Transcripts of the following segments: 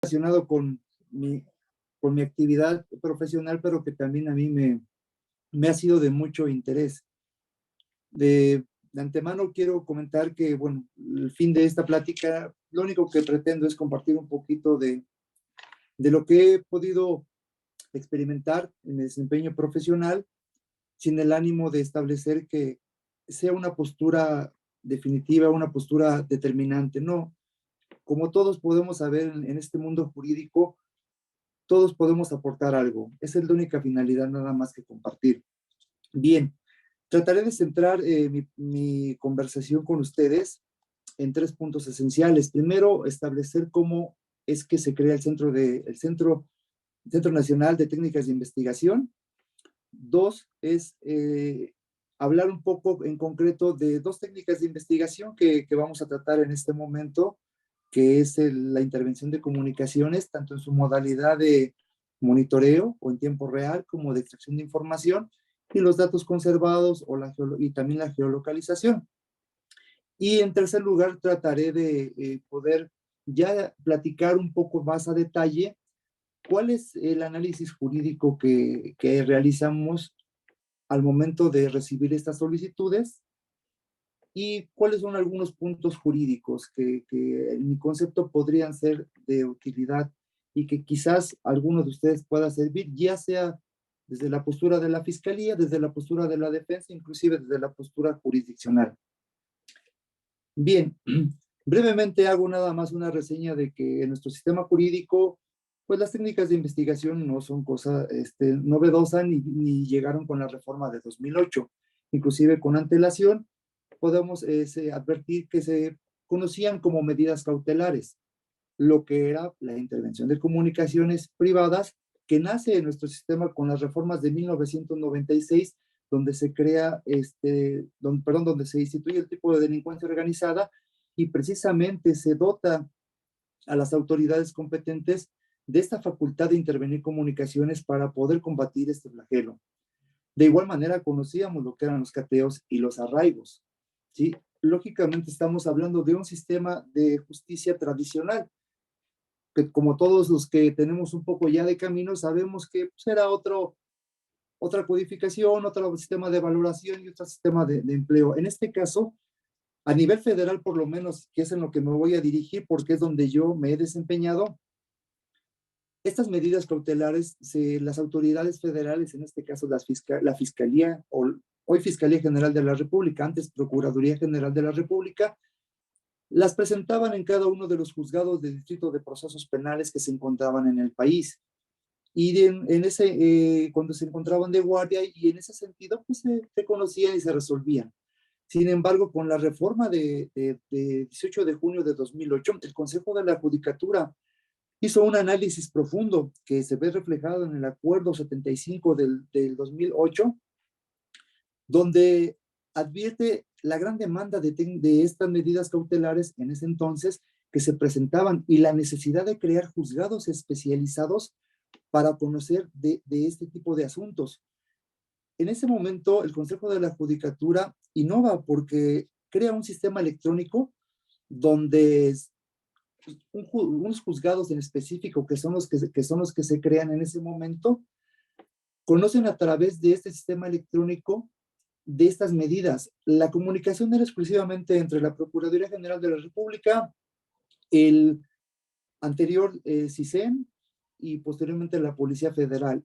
relacionado con mi actividad profesional, pero que también a mí me ha sido de mucho interés. De antemano quiero comentar que, bueno, el fin de esta plática, lo único que pretendo es compartir un poquito de lo que he podido experimentar en el desempeño profesional, sin el ánimo de establecer que sea una postura definitiva, una postura determinante. No, como todos podemos saber en este mundo jurídico, todos podemos aportar algo. Esa es la única finalidad, nada más que compartir. Bien, trataré de centrar mi conversación con ustedes en 3 puntos esenciales. Primero, establecer cómo es que se crea el Centro Nacional de Técnicas de Investigación. 2, es hablar un poco en concreto de 2 técnicas de investigación que vamos a tratar en este momento, que es la intervención de comunicaciones, tanto en su modalidad de monitoreo o en tiempo real, como de extracción de información, y los datos conservados y también la geolocalización. Y en tercer lugar, trataré de poder ya platicar un poco más a detalle cuál es el análisis jurídico que realizamos al momento de recibir estas solicitudes y cuáles son algunos puntos jurídicos que en mi concepto podrían ser de utilidad y que quizás alguno de ustedes pueda servir, ya sea desde la postura de la Fiscalía, desde la postura de la defensa, inclusive desde la postura jurisdiccional. Bien, brevemente hago nada más una reseña de que en nuestro sistema jurídico, pues las técnicas de investigación no son cosa novedosa ni llegaron con la reforma de 2008. Inclusive con antelación podemos advertir que se conocían como medidas cautelares, lo que era la intervención de comunicaciones privadas, que nace en nuestro sistema con las reformas de 1996, donde se crea, donde se instituye el tipo de delincuencia organizada y precisamente se dota a las autoridades competentes de esta facultad de intervenir comunicaciones para poder combatir este flagelo. De igual manera conocíamos lo que eran los cateos y los arraigos, ¿sí? Lógicamente estamos hablando de un sistema de justicia tradicional, que como todos los que tenemos un poco ya de camino, sabemos que pues, era otra codificación, otro sistema de valoración y otro sistema de empleo. En este caso, a nivel federal por lo menos, que es en lo que me voy a dirigir porque es donde yo me he desempeñado, estas medidas cautelares, las autoridades federales, en este caso la Fiscalía, hoy Fiscalía General de la República, antes Procuraduría General de la República, las presentaban en cada uno de los juzgados de distrito de procesos penales que se encontraban en el país. Y cuando se encontraban de guardia, y en ese sentido, pues se conocían y se resolvían. Sin embargo, con la reforma de 18 de junio de 2008, el Consejo de la Judicatura hizo un análisis profundo que se ve reflejado en el Acuerdo 75 del 2008, donde advierte la gran demanda de estas medidas cautelares en ese entonces que se presentaban y la necesidad de crear juzgados especializados para conocer de este tipo de asuntos. En ese momento, el Consejo de la Judicatura innova porque crea un sistema electrónico donde unos juzgados en específico, que son los que se crean en ese momento, conocen a través de este sistema electrónico de estas medidas. La comunicación era exclusivamente entre la Procuraduría General de la República, el anterior CISEN y posteriormente la Policía Federal.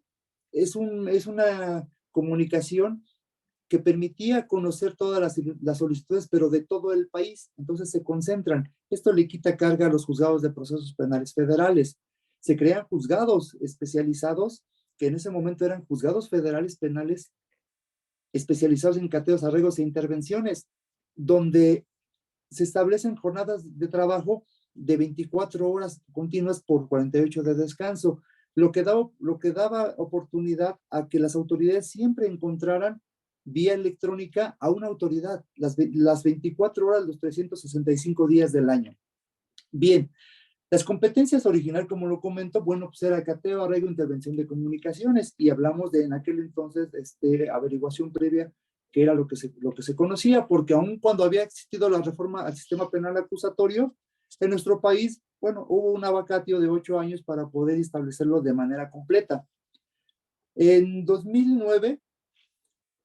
Es una comunicación que permitía conocer todas las solicitudes, pero de todo el país. Entonces se concentran. Esto le quita carga a los juzgados de procesos penales federales. Se crean juzgados especializados, que en ese momento eran juzgados federales penales especializados en cateos, arreglos e intervenciones, donde se establecen jornadas de trabajo de 24 horas continuas por 48 de descanso, lo que daba oportunidad a que las autoridades siempre encontraran vía electrónica a una autoridad, las 24 horas, los 365 días del año. Bien, las competencias original, como lo comento, bueno, pues era cateo, arreglo, intervención de comunicaciones, y hablamos de en aquel entonces averiguación previa, que era lo que se conocía, porque aun cuando había existido la reforma al sistema penal acusatorio, en nuestro país bueno, hubo una vacatio de 8 años para poder establecerlo de manera completa. En 2009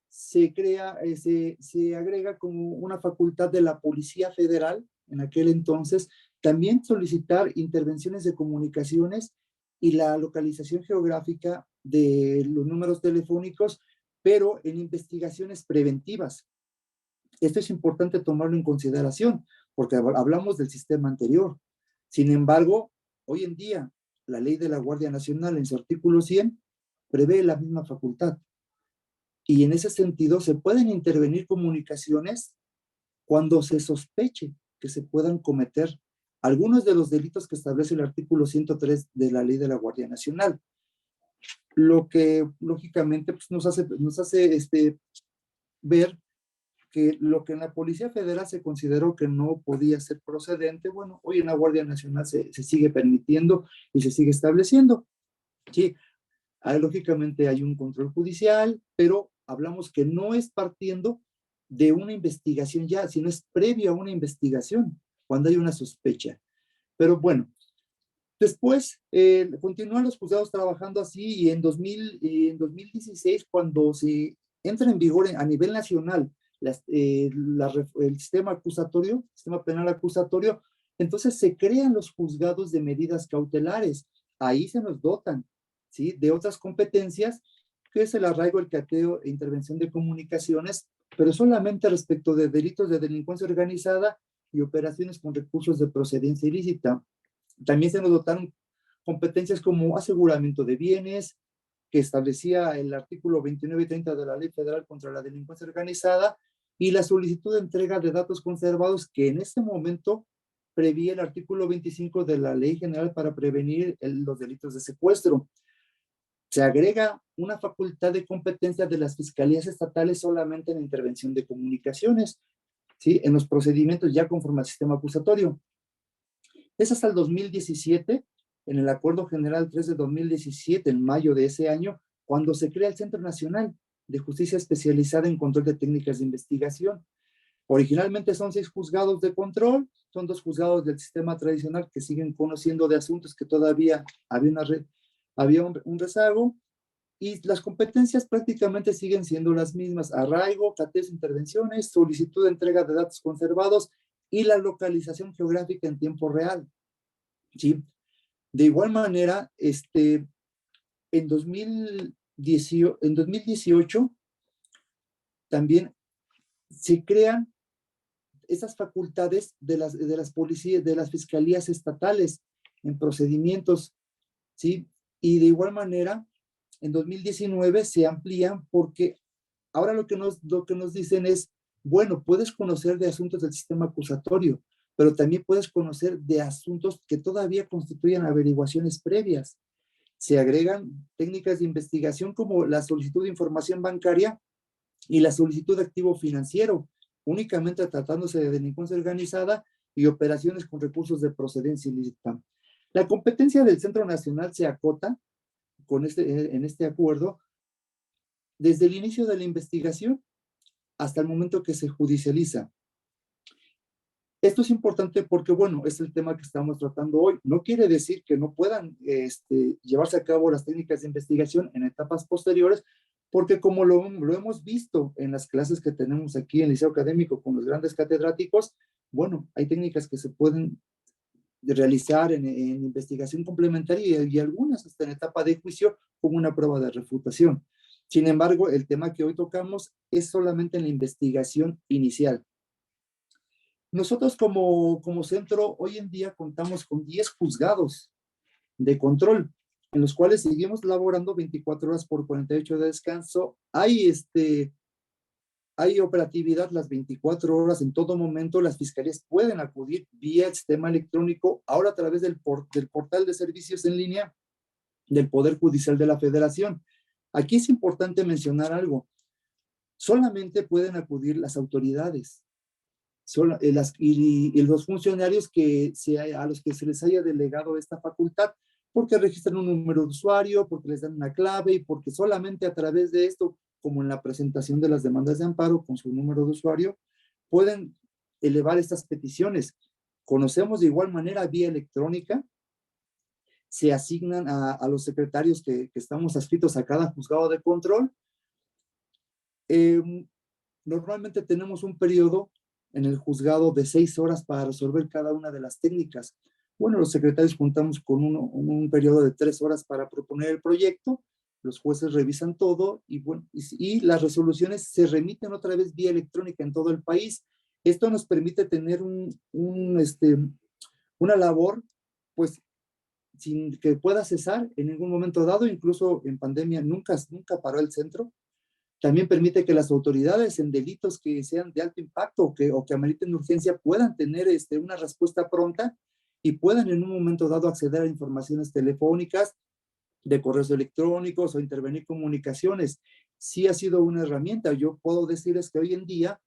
se crea, se agrega como una facultad de la Policía Federal, en aquel entonces, también solicitar intervenciones de comunicaciones y la localización geográfica de los números telefónicos, pero en investigaciones preventivas. Esto es importante tomarlo en consideración, porque hablamos del sistema anterior. Sin embargo, hoy en día, la ley de la Guardia Nacional, en su artículo 100, prevé la misma facultad. Y en ese sentido, se pueden intervenir comunicaciones cuando se sospeche que se puedan cometer algunos de los delitos que establece el artículo 103 de la ley de la Guardia Nacional. Lo que lógicamente pues, nos hace ver que lo que en la Policía Federal se consideró que no podía ser procedente, bueno, hoy en la Guardia Nacional se sigue permitiendo y se sigue estableciendo. Sí, lógicamente hay un control judicial, pero hablamos que no es partiendo de una investigación ya, sino es previo a una investigación, cuando hay una sospecha. Pero bueno, después continúan los juzgados trabajando así y en 2016, cuando se entra en vigor a nivel nacional el sistema acusatorio, sistema penal acusatorio, entonces se crean los juzgados de medidas cautelares. Ahí se nos dotan, ¿sí?, de otras competencias, que es el arraigo, el cateo e intervención de comunicaciones, pero solamente respecto de delitos de delincuencia organizada y operaciones con recursos de procedencia ilícita. También se nos dotaron competencias como aseguramiento de bienes, que establecía el artículo 29 y 30 de la Ley Federal contra la Delincuencia Organizada, y la solicitud de entrega de datos conservados, que en este momento prevía el artículo 25 de la Ley General para prevenir los delitos de secuestro. Se agrega una facultad de competencia de las fiscalías estatales solamente en la intervención de comunicaciones, ¿sí?, en los procedimientos ya conforme al sistema acusatorio. Es hasta el 2017, en el Acuerdo General 3 de 2017, en mayo de ese año, cuando se crea el Centro Nacional de Justicia Especializada en Control de Técnicas de Investigación. Originalmente son 6 juzgados de control, son 2 juzgados del sistema tradicional que siguen conociendo de asuntos que todavía había un rezago, y las competencias prácticamente siguen siendo las mismas: arraigo, cateos, intervenciones, solicitud de entrega de datos conservados y la localización geográfica en tiempo real, ¿sí? De igual manera, en 2018 también se crean esas facultades de las policías, de las fiscalías estatales en procedimientos, ¿sí? Y de igual manera, en 2019 se amplían, porque ahora lo que nos dicen es, bueno, puedes conocer de asuntos del sistema acusatorio, pero también puedes conocer de asuntos que todavía constituyen averiguaciones previas. Se agregan técnicas de investigación como la solicitud de información bancaria y la solicitud de activo financiero, únicamente tratándose de delincuencia organizada y operaciones con recursos de procedencia ilícita. La competencia del Centro Nacional se acota en este acuerdo desde el inicio de la investigación hasta el momento que se judicializa. Esto es importante porque, bueno, es el tema que estamos tratando hoy. No quiere decir que no puedan llevarse a cabo las técnicas de investigación en etapas posteriores, porque como lo hemos visto en las clases que tenemos aquí en el Liceo Académico con los grandes catedráticos, bueno, hay técnicas que se pueden realizar en investigación complementaria y algunas hasta en etapa de juicio como una prueba de refutación. Sin embargo, el tema que hoy tocamos es solamente en la investigación inicial. Nosotros como centro hoy en día contamos con 10 juzgados de control, en los cuales seguimos laborando 24 horas por 48 de descanso. Hay operatividad las 24 horas en todo momento. Las fiscalías pueden acudir vía el sistema electrónico, ahora a través del portal de servicios en línea del Poder Judicial de la Federación. Aquí es importante mencionar algo. Solamente pueden acudir las autoridades y los funcionarios a los que se les haya delegado esta facultad, porque registran un número de usuario, porque les dan una clave y porque solamente a través de esto, como en la presentación de las demandas de amparo con su número de usuario, pueden elevar estas peticiones. conocemos de igual manera vía electrónica, se asignan a los secretarios que estamos adscritos a cada juzgado de control. Normalmente tenemos un periodo en el juzgado de 6 horas para resolver cada una de las técnicas. Bueno, los secretarios contamos con un periodo de 3 horas para proponer el proyecto, los jueces revisan todo y, bueno, y las resoluciones se remiten otra vez vía electrónica en todo el país. Esto nos permite tener una labor, pues, sin que pueda cesar en ningún momento dado. Incluso en pandemia nunca paró el centro. También permite que las autoridades en delitos que sean de alto impacto o que ameriten urgencia puedan tener una respuesta pronta y puedan en un momento dado acceder a informaciones telefónicas, de correos electrónicos o intervenir comunicaciones. Sí ha sido una herramienta. Yo puedo decirles que hoy en día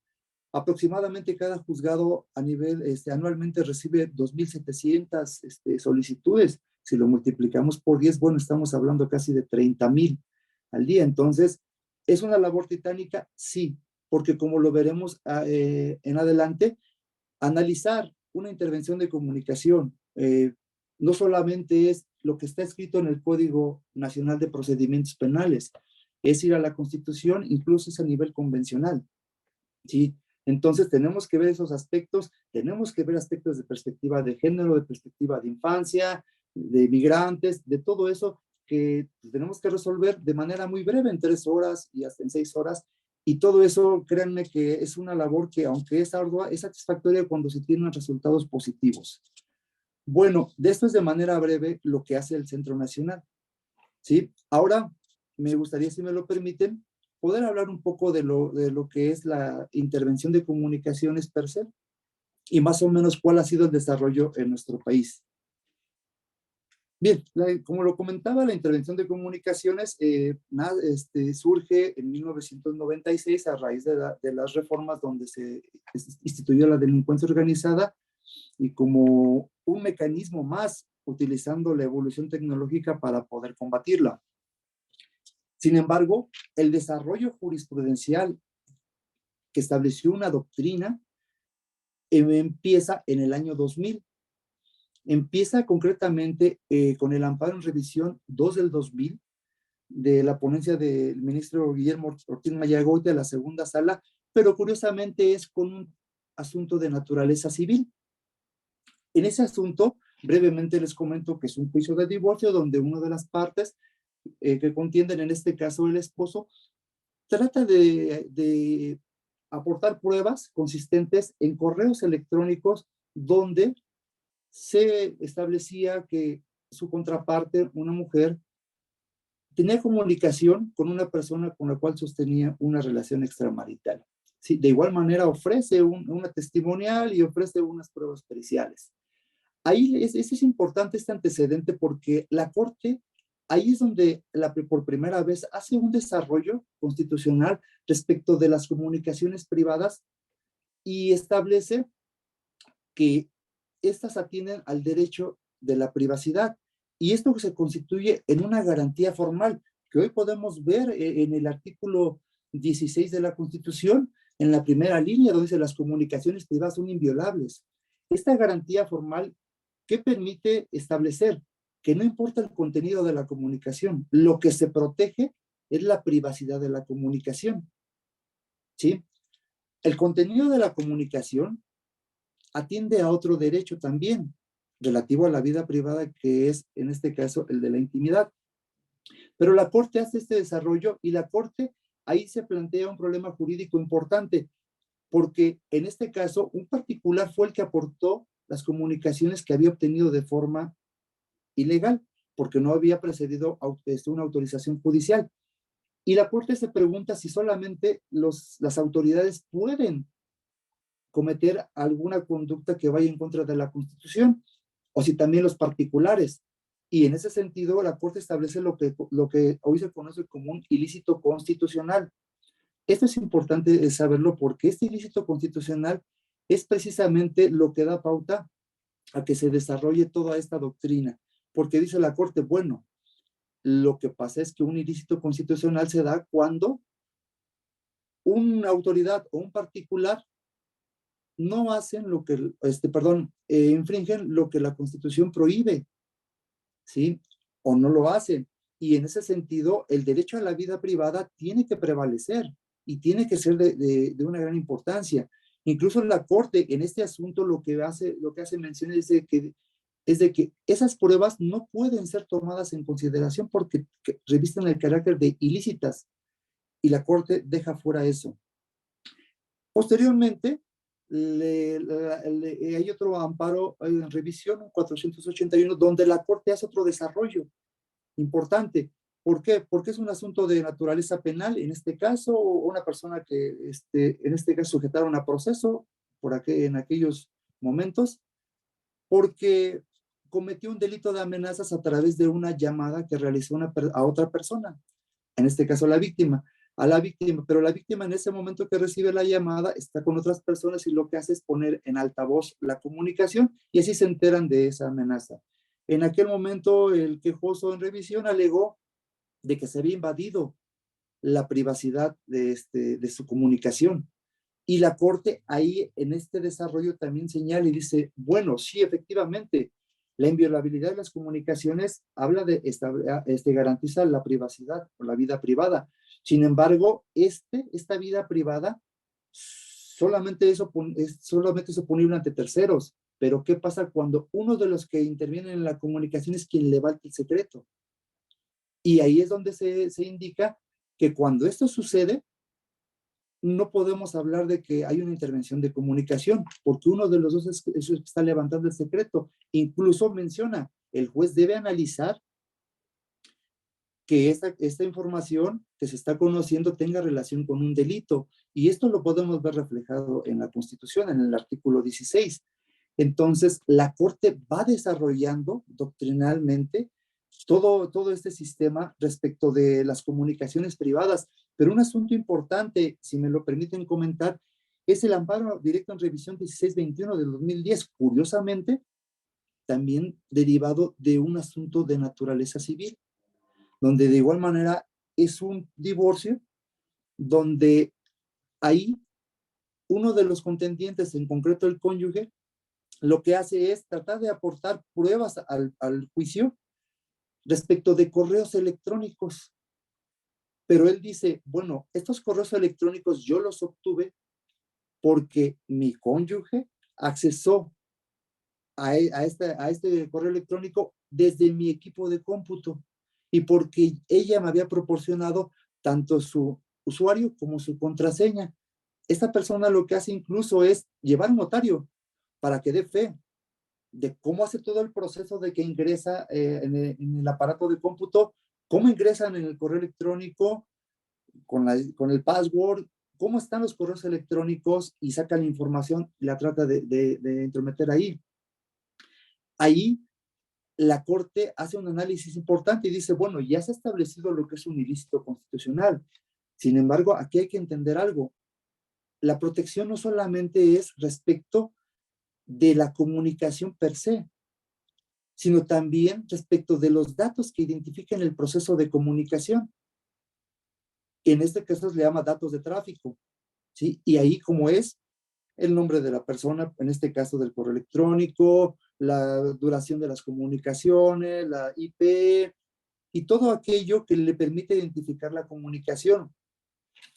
aproximadamente cada juzgado a nivel anualmente recibe 2,700 solicitudes. Si lo multiplicamos por 10, bueno, estamos hablando casi de 30,000 al día. Entonces, ¿es una labor titánica? Sí, porque como lo veremos en adelante, analizar una intervención de comunicación no solamente es lo que está escrito en el Código Nacional de Procedimientos Penales, es ir a la Constitución, incluso es a nivel convencional, ¿sí? Entonces tenemos que ver esos aspectos, tenemos que ver aspectos de perspectiva de género, de perspectiva de infancia, de migrantes, de todo eso que tenemos que resolver de manera muy breve, en 3 horas y hasta en 6 horas. Y todo eso, créanme que es una labor que, aunque es ardua, es satisfactoria cuando se tienen resultados positivos. Bueno, de esto es de manera breve lo que hace el Centro Nacional, ¿sí? Ahora, me gustaría, si me lo permiten, poder hablar un poco de lo que es la intervención de comunicaciones per se y más o menos cuál ha sido el desarrollo en nuestro país. Bien, como lo comentaba, la intervención de comunicaciones surge en 1996 a raíz de las reformas donde se instituyó la delincuencia organizada y como un mecanismo más utilizando la evolución tecnológica para poder combatirla. Sin embargo, el desarrollo jurisprudencial que estableció una doctrina empieza en el año 2000. Empieza concretamente con el amparo en revisión 2 del 2000 de la ponencia del ministro Guillermo Ortiz Mayagoy de la segunda sala, pero curiosamente es con un asunto de naturaleza civil. En ese asunto, brevemente les comento que es un juicio de divorcio donde una de las partes que contienden, en este caso el esposo, trata de aportar pruebas consistentes en correos electrónicos donde se establecía que su contraparte, una mujer, tenía comunicación con una persona con la cual sostenía una relación extramarital. Sí, de igual manera ofrece una testimonial y ofrece unas pruebas periciales. Ahí es importante este antecedente porque la Corte, ahí es donde por primera vez hace un desarrollo constitucional respecto de las comunicaciones privadas y establece que estas atienden al derecho de la privacidad. Y esto se constituye en una garantía formal que hoy podemos ver en el artículo 16 de la Constitución, en la primera línea, donde dice las comunicaciones privadas son inviolables. Esta garantía formal que permite establecer que no importa el contenido de la comunicación, lo que se protege es la privacidad de la comunicación, ¿sí? El contenido de la comunicación atiende a otro derecho también, relativo a la vida privada, que es, en este caso, el de la intimidad. Pero la Corte hace este desarrollo y la Corte ahí se plantea un problema jurídico importante, porque en este caso, un particular fue el que aportó las comunicaciones que había obtenido de forma ilegal, porque no había precedido una autorización judicial. Y la Corte se pregunta si solamente las autoridades pueden cometer alguna conducta que vaya en contra de la Constitución, o si también los particulares. Y en ese sentido, la Corte establece lo que hoy se conoce como un ilícito constitucional. Esto es importante saberlo porque este ilícito constitucional es precisamente lo que da pauta a que se desarrolle toda esta doctrina, porque dice la Corte, bueno, lo que pasa es que un ilícito constitucional se da cuando una autoridad o un particular no hacen lo que, infringen lo que la Constitución prohíbe, ¿sí? O no lo hacen. Y en ese sentido, el derecho a la vida privada tiene que prevalecer y tiene que ser de una gran importancia. Incluso la Corte en este asunto lo que hace mención es de que esas pruebas no pueden ser tomadas en consideración porque revisten el carácter de ilícitas y la Corte deja fuera eso. Posteriormente, hay otro amparo en revisión, 481, donde la Corte hace otro desarrollo importante. ¿Por qué? Porque es un asunto de naturaleza penal, en este caso, una persona que en este caso sujetaron a proceso en aquellos momentos, porque cometió un delito de amenazas a través de una llamada que realizó a otra persona, en este caso a la víctima, pero la víctima en ese momento que recibe la llamada está con otras personas y lo que hace es poner en altavoz la comunicación y así se enteran de esa amenaza. En aquel momento el quejoso en revisión alegó de que se había invadido la privacidad de su comunicación. Y la Corte ahí en este desarrollo también señala y dice, bueno, sí, efectivamente, la inviolabilidad de las comunicaciones habla de garantiza la privacidad o la vida privada. Sin embargo, esta vida privada solamente es oponible ante terceros. Pero ¿qué pasa cuando uno de los que intervienen en la comunicación es quien levanta el secreto? Y ahí es donde se indica que cuando esto sucede, no podemos hablar de que hay una intervención de comunicación, porque uno de los dos es el que está levantando el secreto. Incluso menciona, el juez debe analizar que esta información que se está conociendo tenga relación con un delito. Y esto lo podemos ver reflejado en la Constitución, en el artículo 16. Entonces, la Corte va desarrollando doctrinalmente todo este sistema respecto de las comunicaciones privadas. Pero un asunto importante, si me lo permiten comentar, es el amparo directo en revisión 1621 del 2010, curiosamente, también derivado de un asunto de naturaleza civil, donde de igual manera es un divorcio, donde ahí uno de los contendientes, en concreto el cónyuge, lo que hace es tratar de aportar pruebas al juicio respecto de correos electrónicos. Pero él dice, bueno, estos correos electrónicos yo los obtuve porque mi cónyuge accesó a este correo electrónico desde mi equipo de cómputo y porque ella me había proporcionado tanto su usuario como su contraseña. Esta persona lo que hace incluso es llevar un notario para que dé fe de cómo hace todo el proceso de que ingresa en el aparato de cómputo, cómo ingresan en el correo electrónico con el password, cómo están los correos electrónicos y saca la información y la trata de intrometer ahí. Ahí la Corte hace un análisis importante y dice, bueno, ya se ha establecido lo que es un ilícito constitucional. Sin embargo, aquí hay que entender algo. La protección no solamente es respecto de la comunicación per se, sino también respecto de los datos que identifican el proceso de comunicación. En este caso se le llama datos de tráfico, ¿sí? Y ahí como es el nombre de la persona, en este caso del correo electrónico, la duración de las comunicaciones, la IP y todo aquello que le permite identificar la comunicación.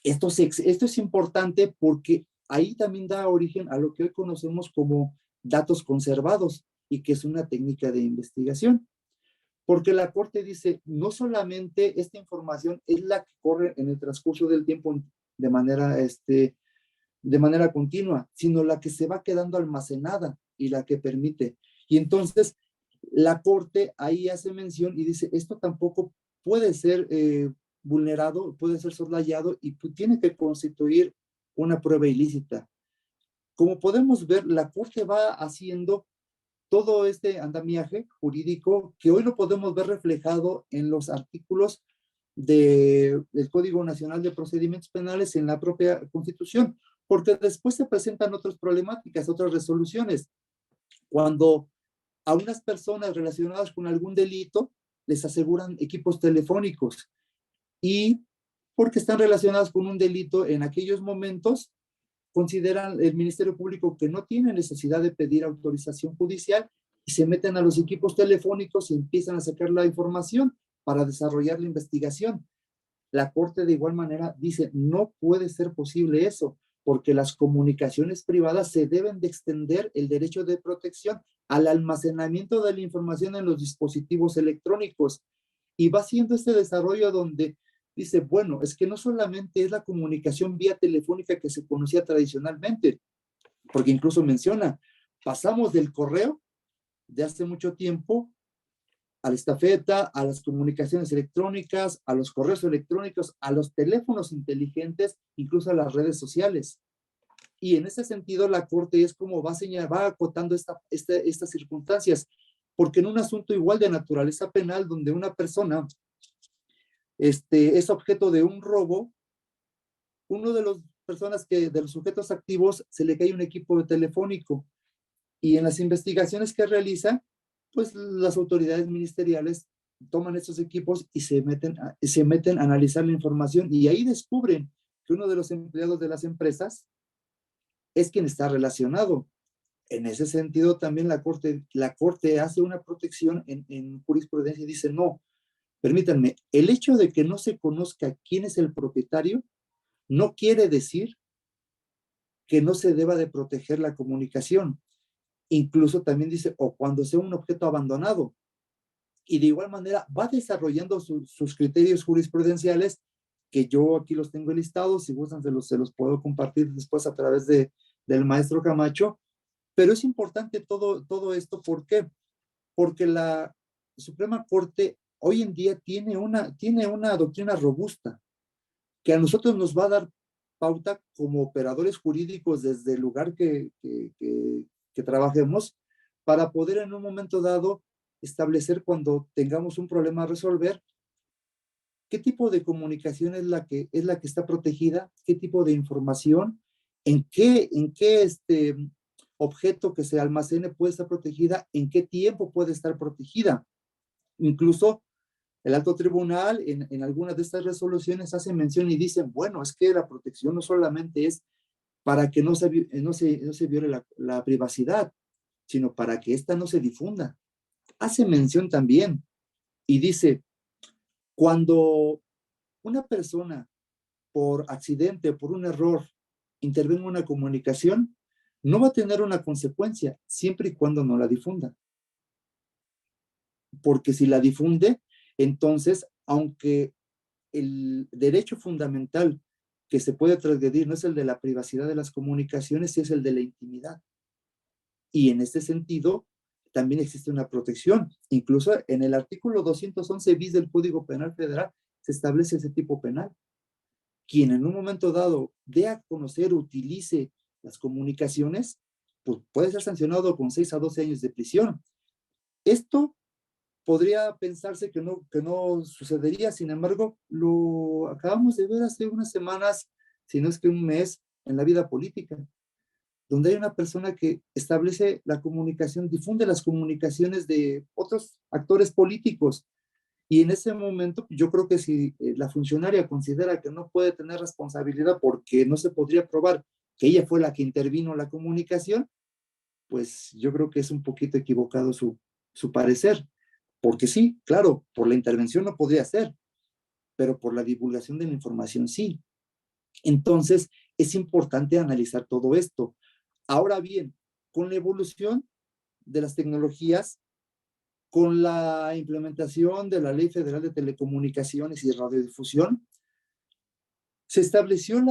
Esto es importante porque ahí también da origen a lo que hoy conocemos como datos conservados y que es una técnica de investigación. Porque la Corte dice, no solamente esta información es la que corre en el transcurso del tiempo de manera continua, sino la que se va quedando almacenada y la que permite. Y entonces la Corte ahí hace mención y dice, esto tampoco puede ser vulnerado, puede ser soslayado y tiene que constituir una prueba ilícita. Como podemos ver, la Corte va haciendo todo este andamiaje jurídico que hoy lo podemos ver reflejado en los artículos del Código Nacional de Procedimientos Penales en la propia Constitución, porque después se presentan otras problemáticas, otras resoluciones. Cuando a unas personas relacionadas con algún delito les aseguran equipos telefónicos y porque están relacionadas con un delito en aquellos momentos, consideran el Ministerio Público que no tiene necesidad de pedir autorización judicial y se meten a los equipos telefónicos y empiezan a sacar la información para desarrollar la investigación. La Corte de igual manera dice, no puede ser posible eso, porque las comunicaciones privadas se deben de extender el derecho de protección al almacenamiento de la información en los dispositivos electrónicos. Y va haciendo este desarrollo donde dice, bueno, es que no solamente es la comunicación vía telefónica que se conocía tradicionalmente, porque incluso menciona, pasamos del correo de hace mucho tiempo a la estafeta, a las comunicaciones electrónicas, a los correos electrónicos, a los teléfonos inteligentes, incluso a las redes sociales. Y en ese sentido, la Corte es como va acotando estas circunstancias, porque en un asunto igual de naturaleza penal, donde una persona es objeto de un robo, uno de los personas de los sujetos activos se le cae un equipo telefónico y en las investigaciones que realiza, pues las autoridades ministeriales toman estos equipos y se meten a analizar la información y ahí descubren que uno de los empleados de las empresas es quien está relacionado. En ese sentido, también la Corte hace una protección en jurisprudencia y dice, no, permítanme, el hecho de que no se conozca quién es el propietario no quiere decir que no se deba de proteger la comunicación. Incluso también dice, o cuando sea un objeto abandonado. Y de igual manera va desarrollando sus criterios jurisprudenciales, que yo aquí los tengo listados, si gustan se los puedo compartir después a través del maestro Camacho, pero es importante todo esto, ¿por qué? Porque la Suprema Corte hoy en día tiene una doctrina robusta, que a nosotros nos va a dar pauta como operadores jurídicos desde el lugar que trabajemos, para poder en un momento dado establecer cuando tengamos un problema a resolver, qué tipo de comunicación es la que está protegida, qué tipo de información, en qué objeto que se almacene puede estar protegida, en qué tiempo puede estar protegida. Incluso el alto tribunal en algunas de estas resoluciones hace mención y dice, bueno, es que la protección no solamente es para que no se viole la privacidad, sino para que ésta no se difunda. Hace mención también y dice, cuando una persona por accidente, por un error, intervenga en una comunicación, no va a tener una consecuencia siempre y cuando no la difunda. Porque si la difunde, entonces, aunque el derecho fundamental que se puede transgredir no es el de la privacidad de las comunicaciones, es el de la intimidad. Y en este sentido, también existe una protección. Incluso en el artículo 211 bis del Código Penal Federal se establece ese tipo penal. Quien en un momento dado dé a conocer, utilice las comunicaciones, pues puede ser sancionado con 6 a 12 años de prisión. Esto podría pensarse que no sucedería, sin embargo, lo acabamos de ver hace unas semanas, si no es que un mes, en la vida política, donde hay una persona que establece la comunicación, difunde las comunicaciones de otros actores políticos. Y en ese momento, yo creo que si la funcionaria considera que no puede tener responsabilidad porque no se podría probar que ella fue la que intervino en la comunicación, pues yo creo que es un poquito equivocado su parecer. Porque sí, claro, por la intervención no podría ser, pero por la divulgación de la información sí. Entonces, es importante analizar todo esto. Ahora bien, con la evolución de las tecnologías, con la implementación de la Ley Federal de Telecomunicaciones y Radiodifusión, se estableció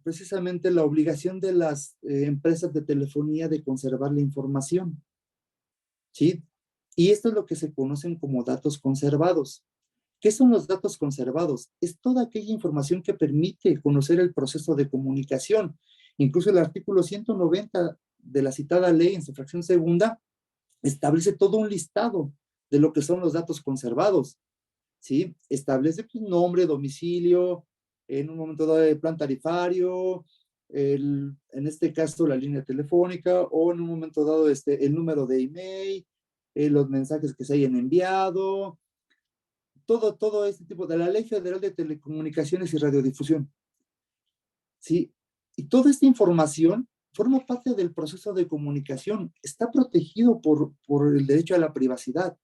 precisamente la obligación de las empresas de telefonía de conservar la información, ¿sí? Y esto es lo que se conocen como datos conservados. ¿Qué son los datos conservados? Es toda aquella información que permite conocer el proceso de comunicación. Incluso el artículo 190 de la citada ley, en su fracción segunda, establece todo un listado de lo que son los datos conservados, ¿sí? Establece pues, nombre, domicilio, en un momento dado el plan tarifario, en este caso la línea telefónica, o en un momento dado el número de email, los mensajes que se hayan enviado, todo este tipo de la Ley Federal de Telecomunicaciones y Radiodifusión, ¿sí? Y toda esta información forma parte del proceso de comunicación, está protegido por el derecho a la privacidad.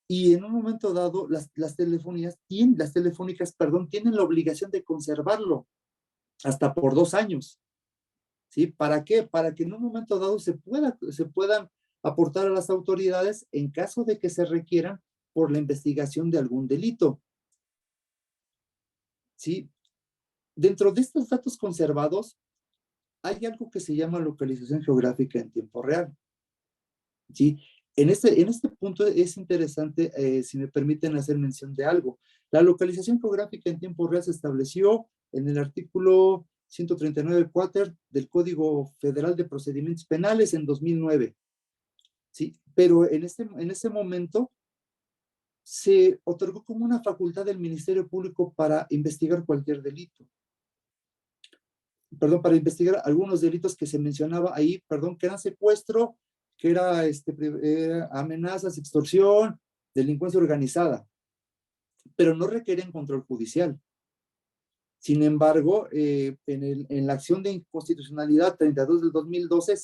Y en un momento dado, las telefónicas, tienen la obligación de conservarlo hasta por 2 años. ¿Sí? ¿Para qué? Para que en un momento dado se puedan aportar a las autoridades en caso de que se requieran por la investigación de algún delito. ¿Sí? Dentro de estos datos conservados, hay algo que se llama localización geográfica en tiempo real. ¿Sí? En este punto es interesante, si me permiten hacer mención de algo. La localización geográfica en tiempo real se estableció en el artículo 139 cuater del Código Federal de Procedimientos Penales en 2009. ¿Sí? Pero en ese momento se otorgó como una facultad del Ministerio Público para investigar cualquier delito. Para investigar algunos delitos que se mencionaba ahí, que eran secuestro, que era amenazas, extorsión, delincuencia organizada, pero no requerían control judicial. Sin embargo, en la acción de inconstitucionalidad 32 del 2012,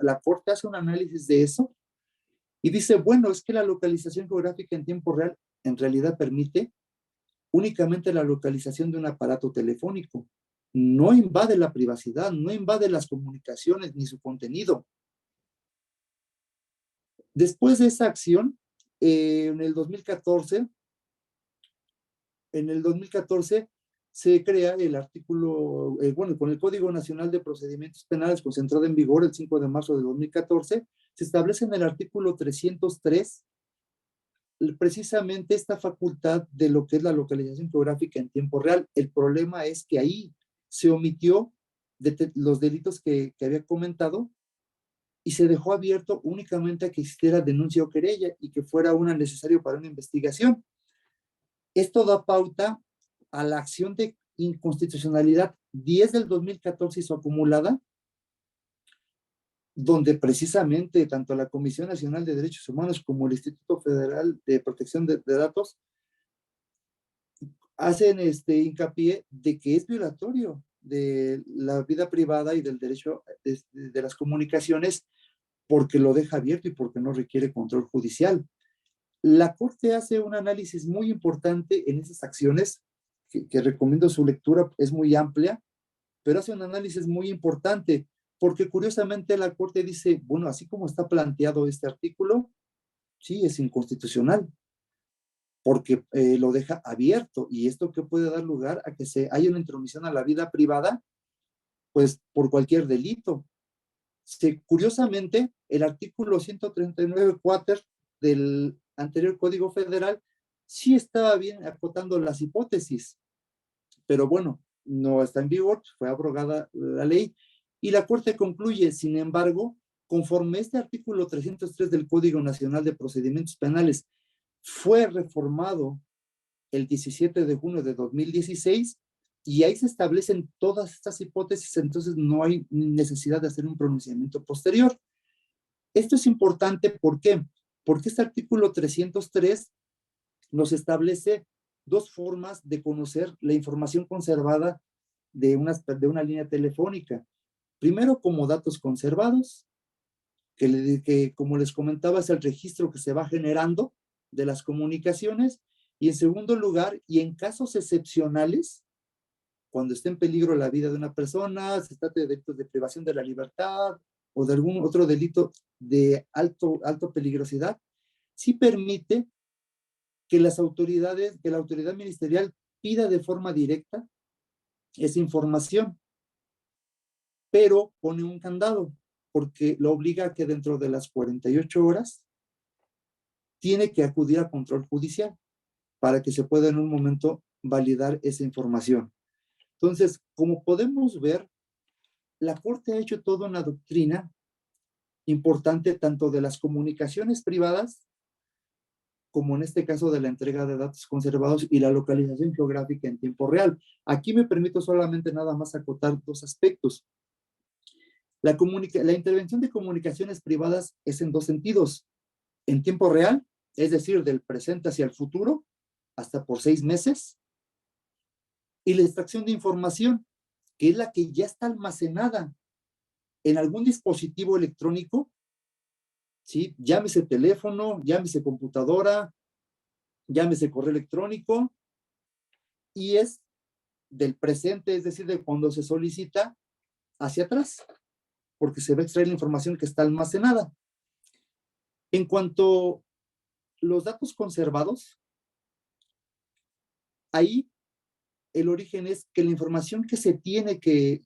la Corte hace un análisis de eso y dice, bueno, es que la localización geográfica en tiempo real en realidad permite únicamente la localización de un aparato telefónico. No invade la privacidad, no invade las comunicaciones ni su contenido. Después de esa acción, en el 2014, se crea el artículo, con el Código Nacional de Procedimientos Penales concentrado en vigor el 5 de marzo de 2014, se establece en el artículo 303 precisamente esta facultad de lo que es la localización geográfica en tiempo real. El problema es que ahí se omitió los delitos que había comentado y se dejó abierto únicamente a que existiera denuncia o querella y que fuera necesario para una investigación. Esto da pauta a la acción de inconstitucionalidad 10 del 2014 y su acumulada, donde precisamente tanto la Comisión Nacional de Derechos Humanos como el Instituto Federal de Protección de Datos hacen hincapié de que es violatorio de la vida privada y del derecho de las comunicaciones porque lo deja abierto y porque no requiere control judicial. La Corte hace un análisis muy importante en esas acciones, que recomiendo su lectura, es muy amplia, pero hace un análisis muy importante, porque curiosamente la Corte dice, bueno, así como está planteado este artículo, sí, es inconstitucional, porque lo deja abierto, y esto que puede dar lugar a que haya una intromisión a la vida privada, pues por cualquier delito. Curiosamente, el artículo 139 cuater del anterior Código Federal sí estaba bien acotando las hipótesis, pero bueno, no está en vigor, fue abrogada la ley, y la Corte concluye, sin embargo, conforme este artículo 303 del Código Nacional de Procedimientos Penales fue reformado el 17 de junio de 2016, y ahí se establecen todas estas hipótesis, entonces no hay necesidad de hacer un pronunciamiento posterior. Esto es importante, ¿por qué? Porque este artículo 303 nos establece dos formas de conocer la información conservada de una línea telefónica. Primero, como datos conservados, que como les comentaba, es el registro que se va generando de las comunicaciones. Y en segundo lugar, y en casos excepcionales, cuando esté en peligro la vida de una persona, se trata de delitos de privación de la libertad o de algún otro delito de alta peligrosidad, sí permite que la autoridad ministerial pida de forma directa esa información, pero pone un candado, porque lo obliga a que dentro de las 48 horas tiene que acudir a control judicial para que se pueda en un momento validar esa información. Entonces, como podemos ver, la Corte ha hecho toda una doctrina importante tanto de las comunicaciones privadas como en este caso de la entrega de datos conservados y la localización geográfica en tiempo real. Aquí me permito solamente nada más acotar dos aspectos. La intervención de comunicaciones privadas es en dos sentidos. En tiempo real, es decir, del presente hacia el futuro, hasta por 6 meses, y la extracción de información, que es la que ya está almacenada en algún dispositivo electrónico, ¿sí? Llámese teléfono, llámese computadora, llámese correo electrónico, y es del presente, es decir, de cuando se solicita hacia atrás, porque se va a extraer la información que está almacenada. En cuanto a los datos conservados, ahí el origen es que la información que se tiene que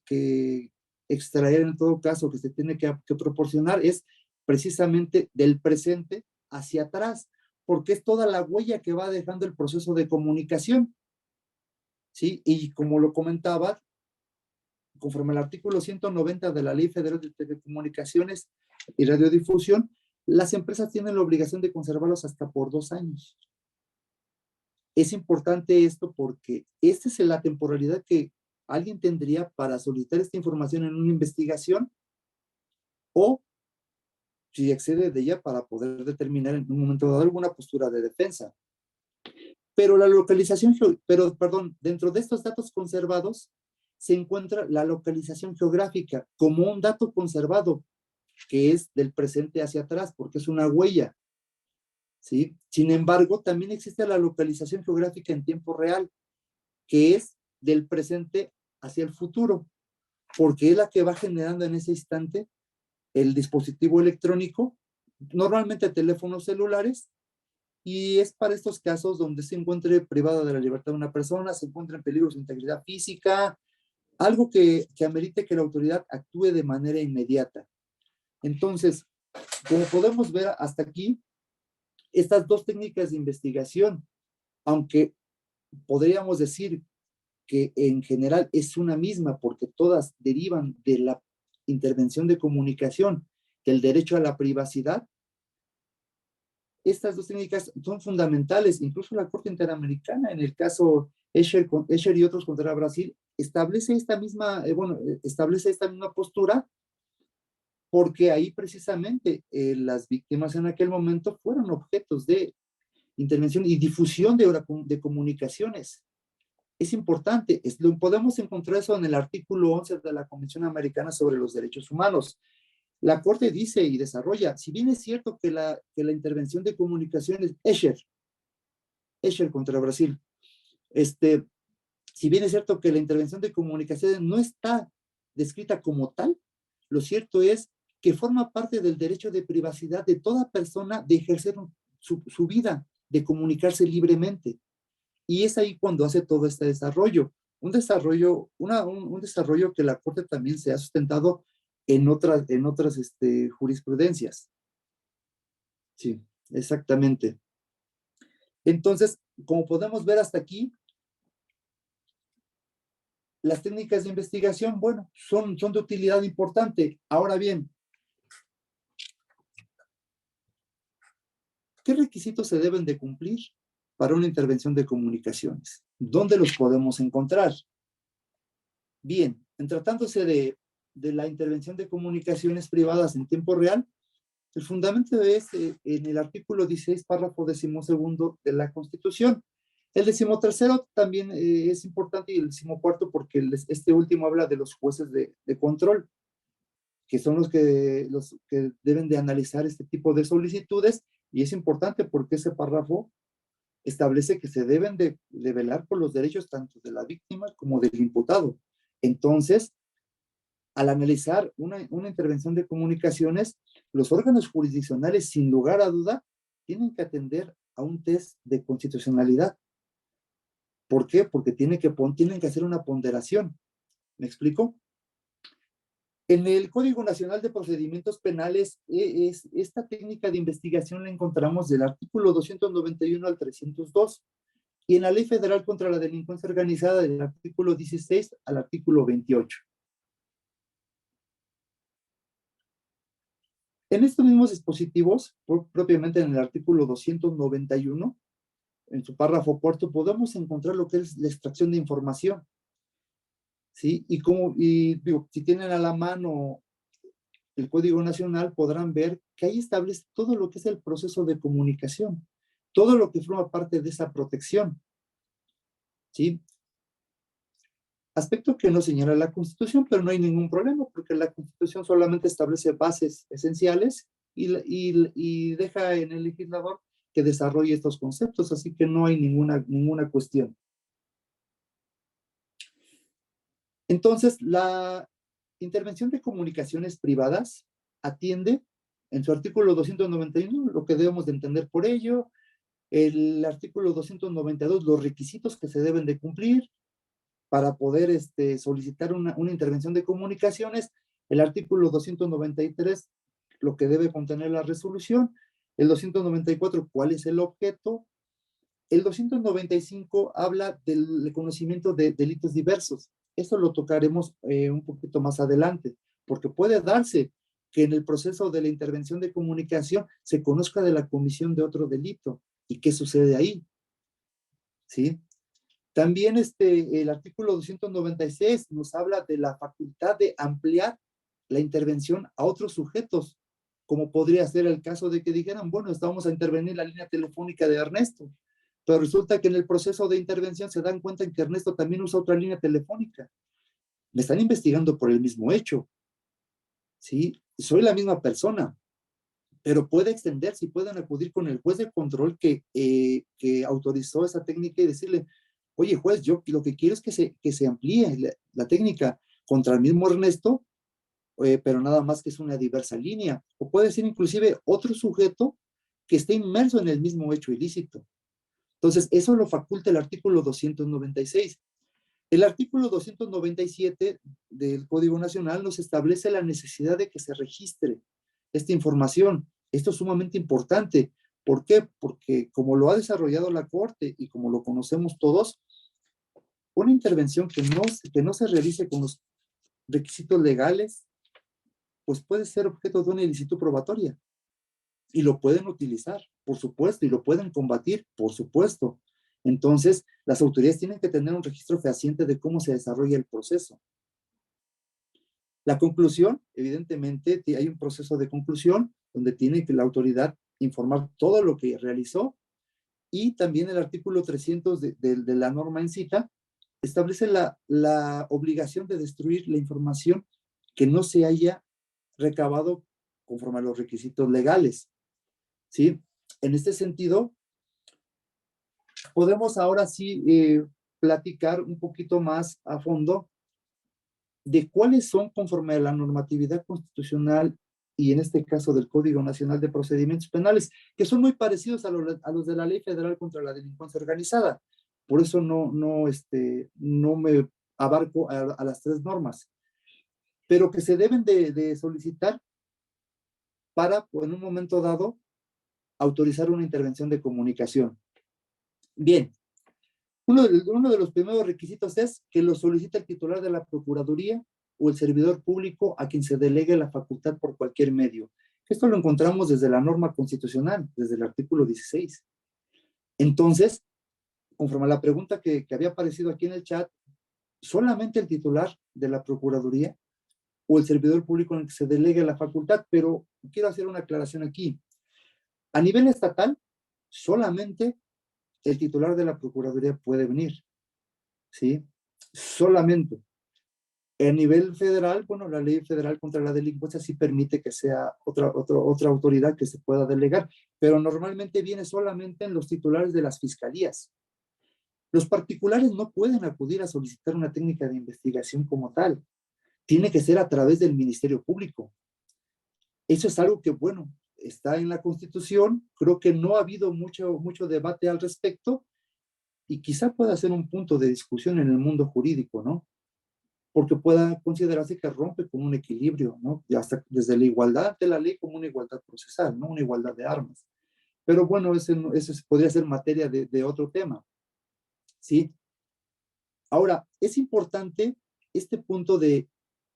extraer, en todo caso, que se tiene que proporcionar, es precisamente del presente hacia atrás, porque es toda la huella que va dejando el proceso de comunicación, ¿sí? Y como lo comentaba, conforme al artículo 190 de la Ley Federal de Telecomunicaciones y Radiodifusión, las empresas tienen la obligación de conservarlos hasta por 2 años. Es importante esto porque esta es la temporalidad que alguien tendría para solicitar esta información en una investigación, o si accede de ella para poder determinar en un momento dado alguna postura de defensa. Pero la localización, perdón, dentro de estos datos conservados se encuentra la localización geográfica como un dato conservado que es del presente hacia atrás, porque es una huella, ¿sí? Sin embargo, también existe la localización geográfica en tiempo real, que es del presente hacia el futuro, porque es la que va generando en ese instante el dispositivo electrónico, normalmente teléfonos celulares, y es para estos casos donde se encuentre privada de la libertad de una persona, se encuentra en peligro su integridad física, algo que amerite que la autoridad actúe de manera inmediata. Entonces, como podemos ver hasta aquí, estas dos técnicas de investigación, aunque podríamos decir que en general es una misma porque todas derivan de la intervención de comunicación, del derecho a la privacidad, estas dos técnicas son fundamentales. Incluso la Corte Interamericana, en el caso Escher y otros contra Brasil, establece esta misma, establece esta misma postura, porque ahí precisamente las víctimas en aquel momento fueron objetos de intervención y difusión de comunicaciones. Es importante, podemos encontrar eso en el artículo 11 de la Convención Americana sobre los Derechos Humanos. La Corte dice y desarrolla, si bien es cierto que la intervención de comunicaciones, Escher contra Brasil, si bien es cierto que la intervención de comunicaciones no está descrita como tal, lo cierto es que forma parte del derecho de privacidad de toda persona de ejercer su vida, de comunicarse libremente. Y es ahí cuando hace todo este desarrollo. Un desarrollo que la Corte también se ha sustentado en otras jurisprudencias. Sí, exactamente. Entonces, como podemos ver hasta aquí, las técnicas de investigación, bueno, son de utilidad importante. Ahora bien, ¿qué requisitos se deben de cumplir para una intervención de comunicaciones? ¿Dónde los podemos encontrar? Bien, en tratándose de la intervención de comunicaciones privadas en tiempo real, el fundamento es en el artículo 16, párrafo 12º de la Constitución. El 13º también es importante, y el 14º porque este último habla de los jueces de control, que son los que deben de analizar este tipo de solicitudes, y es importante porque ese párrafo establece que se deben de velar por los derechos tanto de la víctima como del imputado. Entonces, al analizar una intervención de comunicaciones, los órganos jurisdiccionales, sin lugar a duda, tienen que atender a un test de constitucionalidad. ¿Por qué? Porque tienen que hacer una ponderación. ¿Me explico? En el Código Nacional de Procedimientos Penales, esta técnica de investigación la encontramos del artículo 291 al 302, y en la Ley Federal contra la Delincuencia Organizada del artículo 16 al artículo 28. En estos mismos dispositivos, propiamente en el artículo 291, en su párrafo cuarto, podemos encontrar lo que es la extracción de información, ¿sí? Digo, si tienen a la mano el Código Nacional, podrán ver que ahí establece todo lo que es el proceso de comunicación, todo lo que forma parte de esa protección, ¿sí? aspecto que no señala la Constitución, pero no hay ningún problema, porque la Constitución solamente establece bases esenciales y deja en el legislador que desarrolle estos conceptos, así que no hay ninguna cuestión. Entonces, la intervención de comunicaciones privadas atiende en su artículo 291 lo que debemos de entender por ello, el artículo 292 los requisitos que se deben de cumplir para poder solicitar una intervención de comunicaciones, el artículo 293 lo que debe contener la resolución, el 294 cuál es el objeto, el 295 habla del conocimiento de delitos diversos. Eso lo tocaremos un poquito más adelante, porque puede darse que en el proceso de la intervención de comunicación se conozca de la comisión de otro delito. ¿Y qué sucede ahí? ¿Sí? También el artículo 296 nos habla de la facultad de ampliar la intervención a otros sujetos, como podría ser el caso de que dijeran, bueno, vamos a intervenir la línea telefónica de Ernesto, pero resulta que en el proceso de intervención se dan cuenta que Ernesto también usa otra línea telefónica. Me están investigando por el mismo hecho, ¿sí? Soy la misma persona, pero puede extenderse y pueden acudir con el juez de control que autorizó esa técnica y decirle, oye juez, yo lo que quiero es que se amplíe la técnica contra el mismo Ernesto, pero nada más que es una diversa línea. O puede ser inclusive otro sujeto que esté inmerso en el mismo hecho ilícito. Entonces, eso lo faculta el artículo 296. El artículo 297 del Código Nacional nos establece la necesidad de que se registre esta información. Esto es sumamente importante. ¿Por qué? Porque como lo ha desarrollado la Corte y como lo conocemos todos, una intervención que no se realice con los requisitos legales, pues puede ser objeto de una ilicitud probatoria. Y lo pueden utilizar, por supuesto, y lo pueden combatir, por supuesto. Entonces, las autoridades tienen que tener un registro fehaciente de cómo se desarrolla el proceso. La conclusión, evidentemente, hay un proceso de conclusión donde tiene que la autoridad informar todo lo que realizó y también el artículo 300 de la norma en cita establece la obligación de destruir la información que no se haya recabado conforme a los requisitos legales. ¿Sí? En este sentido, podemos ahora sí platicar un poquito más a fondo de cuáles son, conforme a la normatividad constitucional y en este caso del Código Nacional de Procedimientos Penales, que son muy parecidos a los de la Ley Federal contra la Delincuencia Organizada. Por eso no me abarco a las tres normas, pero que se deben de solicitar para, en un momento dado, autorizar una intervención de comunicación. Bien, uno de los primeros requisitos es que lo solicite el titular de la Procuraduría o el servidor público a quien se delegue la facultad por cualquier medio. Esto lo encontramos desde la norma constitucional, desde el artículo 16. Entonces, conforme a la pregunta que había aparecido aquí en el chat, solamente el titular de la Procuraduría o el servidor público en el que se delegue la facultad, pero quiero hacer una aclaración aquí. A nivel estatal, solamente el titular de la Procuraduría puede venir, ¿sí? Solamente. A nivel federal, bueno, la Ley Federal contra la Delincuencia sí permite que sea otra autoridad que se pueda delegar, pero normalmente viene solamente en los titulares de las fiscalías. Los particulares no pueden acudir a solicitar una técnica de investigación como tal. Tiene que ser a través del Ministerio Público. Eso es algo que, bueno, está en la Constitución. Creo que no ha habido mucho debate al respecto y quizá pueda ser un punto de discusión en el mundo jurídico, ¿no? Porque pueda considerarse que rompe con un equilibrio, ¿no? Y hasta desde la igualdad de la ley como una igualdad procesal, ¿no? Una igualdad de armas. Pero bueno, eso podría ser materia de otro tema, ¿sí? Ahora, es importante este punto de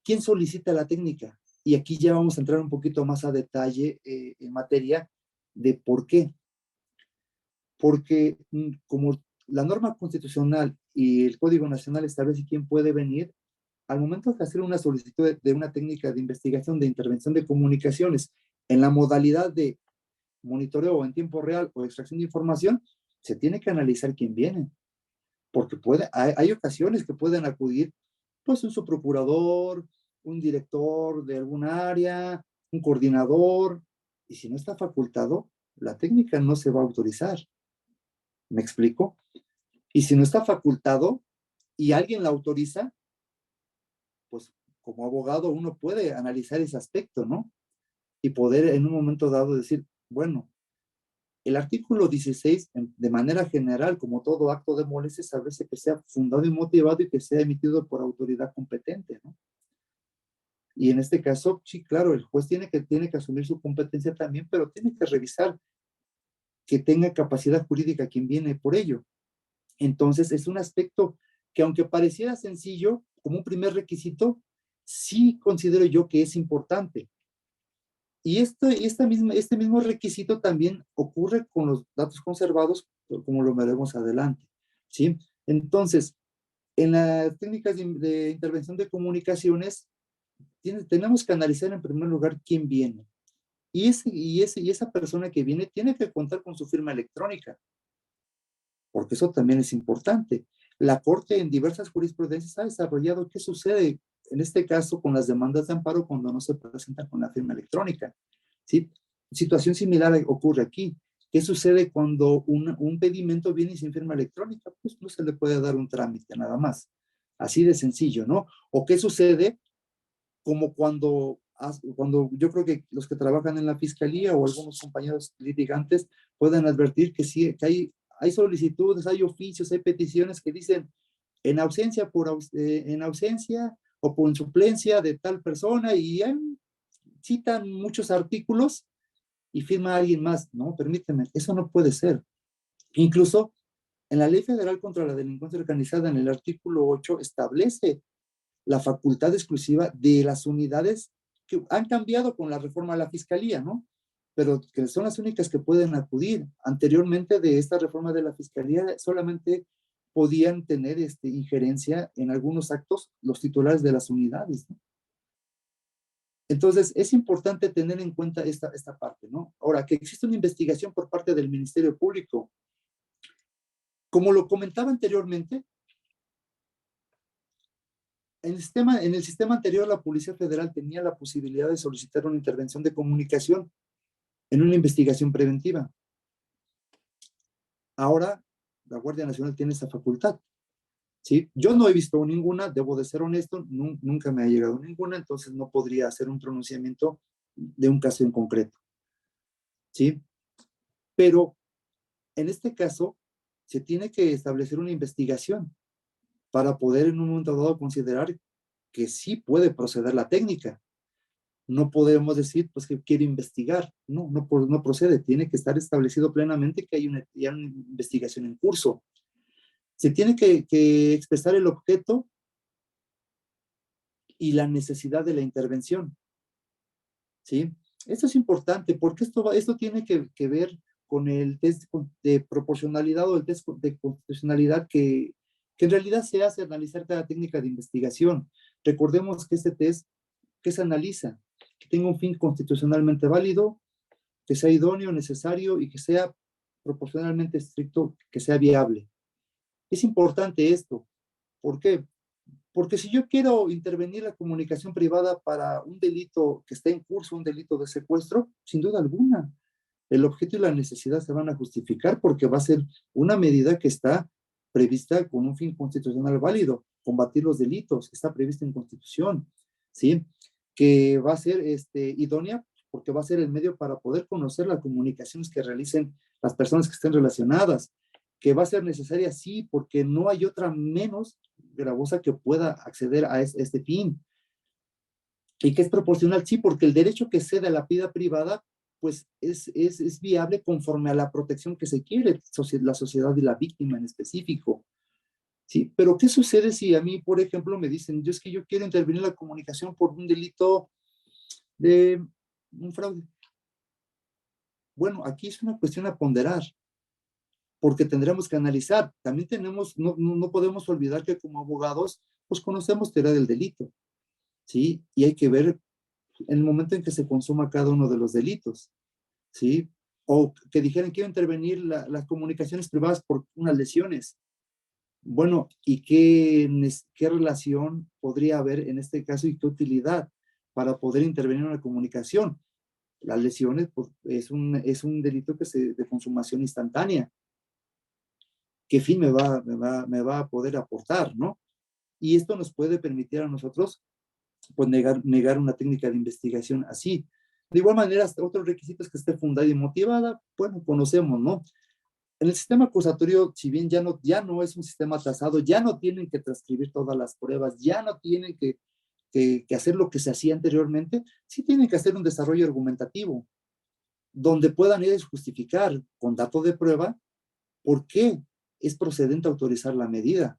quién solicita la técnica. Y aquí ya vamos a entrar un poquito más a detalle en materia de por qué. Porque como la norma constitucional y el Código Nacional establece quién puede venir, al momento de hacer una solicitud de una técnica de investigación de intervención de comunicaciones en la modalidad de monitoreo en tiempo real o extracción de información, se tiene que analizar quién viene, porque hay ocasiones que pueden acudir Pues un subprocurador, un director de algún área, un coordinador, y si no está facultado, la técnica no se va a autorizar. ¿Me explico? Y si no está facultado y alguien la autoriza, pues como abogado uno puede analizar ese aspecto, ¿no? Y poder en un momento dado decir, bueno, el artículo 16, de manera general, como todo acto de molestia, establece que sea fundado y motivado y que sea emitido por autoridad competente, ¿no? Y en este caso, sí, claro, el juez tiene que asumir su competencia también, pero tiene que revisar que tenga capacidad jurídica quien viene por ello. Entonces, es un aspecto que aunque pareciera sencillo, como un primer requisito, sí considero yo que es importante. Y este mismo requisito también ocurre con los datos conservados, como lo veremos adelante, ¿sí? Entonces, en las técnicas de intervención de comunicaciones, tenemos que analizar en primer lugar quién viene. Y esa persona que viene tiene que contar con su firma electrónica, porque eso también es importante. La Corte en diversas jurisprudencias ha desarrollado qué sucede en este caso con las demandas de amparo cuando no se presentan con la firma electrónica. ¿Sí? Situación similar ocurre aquí. ¿Qué sucede cuando un pedimento viene sin firma electrónica? Pues no se le puede dar un trámite nada más. Así de sencillo, ¿no? ¿O qué sucede como cuando yo creo que los que trabajan en la fiscalía o algunos compañeros litigantes pueden advertir que sí, que hay solicitudes, hay oficios, hay peticiones que dicen en ausencia, en ausencia o por suplencia de tal persona y citan muchos artículos y firma alguien más. No, permíteme, eso no puede ser. Incluso en la Ley Federal contra la Delincuencia Organizada, en el artículo 8, establece la facultad exclusiva de las unidades que han cambiado con la reforma a la fiscalía, ¿no? Pero que son las únicas que pueden acudir. Anteriormente de esta reforma de la fiscalía solamente podían tener injerencia en algunos actos los titulares de las unidades, ¿no? Entonces, es importante tener en cuenta esta parte, ¿no? Ahora, que existe una investigación por parte del Ministerio Público. Como lo comentaba anteriormente, en el sistema anterior, la Policía Federal tenía la posibilidad de solicitar una intervención de comunicación en una investigación preventiva. Ahora, la Guardia Nacional tiene esa facultad, ¿sí? Yo no he visto ninguna, debo de ser honesto, nunca me ha llegado ninguna, entonces no podría hacer un pronunciamiento de un caso en concreto, ¿sí? Pero en este caso, se tiene que establecer una investigación para poder en un momento dado considerar que sí puede proceder la técnica. No podemos decir pues que quiere investigar, no procede, tiene que estar establecido plenamente que hay una investigación en curso. Se tiene que expresar el objeto y la necesidad de la intervención, ¿sí? Esto es importante porque esto tiene que ver con el test de proporcionalidad o el test de constitucionalidad que en realidad se hace analizar cada técnica de investigación. Recordemos que este test, ¿qué se analiza? Que tenga un fin constitucionalmente válido, que sea idóneo, necesario y que sea proporcionalmente estricto, que sea viable. Es importante esto. ¿Por qué? Porque si yo quiero intervenir la comunicación privada para un delito que está en curso, un delito de secuestro, sin duda alguna, el objeto y la necesidad se van a justificar porque va a ser una medida que está prevista con un fin constitucional válido, combatir los delitos, está prevista en Constitución, ¿sí? Que va a ser idónea porque va a ser el medio para poder conocer las comunicaciones que realicen las personas que estén relacionadas, que va a ser necesaria, sí, porque no hay otra menos gravosa que pueda acceder a este fin. Y que es proporcional, sí, porque el derecho que cede a la vida privada, pues es viable conforme a la protección que se quiere, la sociedad y la víctima en específico. Sí, pero ¿qué sucede si a mí, por ejemplo, me dicen, yo es que yo quiero intervenir en la comunicación por un delito de un fraude? Bueno, aquí es una cuestión a ponderar, porque tendremos que analizar. También no podemos olvidar que como abogados, pues conocemos teoría del delito, ¿sí? Y hay que ver en el momento en que se consuma cada uno de los delitos, ¿sí? O que dijeran, quiero intervenir las comunicaciones privadas por unas lesiones. Bueno, ¿y qué relación podría haber en este caso y qué utilidad para poder intervenir en una comunicación? Las lesiones, pues, es un delito de consumación instantánea. ¿Qué fin me va a poder aportar, no? Y esto nos puede permitir a nosotros, pues, negar una técnica de investigación así. De igual manera, hasta otros requisitos que esté fundada y motivada, bueno, conocemos, ¿no? En el sistema acusatorio, si bien ya no es un sistema trazado, ya no tienen que transcribir todas las pruebas, ya no tienen que hacer lo que se hacía anteriormente, sí tienen que hacer un desarrollo argumentativo, donde puedan ellos justificar con datos de prueba por qué es procedente autorizar la medida.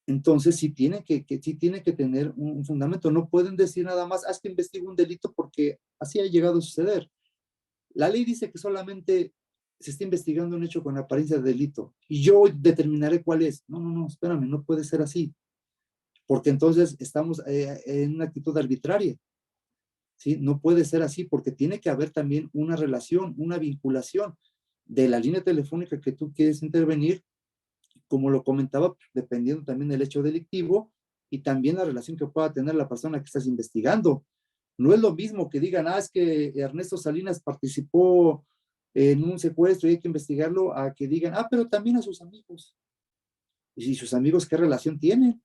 Entonces, sí tienen que tener un fundamento. No pueden decir nada más, haz que investigue un delito porque así ha llegado a suceder. La ley dice que solamente se está investigando un hecho con apariencia de delito y yo determinaré cuál es. No, no, no, espérame, no puede ser así, porque entonces estamos en una actitud arbitraria. ¿Sí? No puede ser así porque tiene que haber también una relación, una vinculación de la línea telefónica que tú quieres intervenir, como lo comentaba, dependiendo también del hecho delictivo y también la relación que pueda tener la persona que estás investigando. No es lo mismo que digan, es que Ernesto Salinas participó en un secuestro y hay que investigarlo, a que digan, pero también a sus amigos. ¿Y si sus amigos qué relación tienen?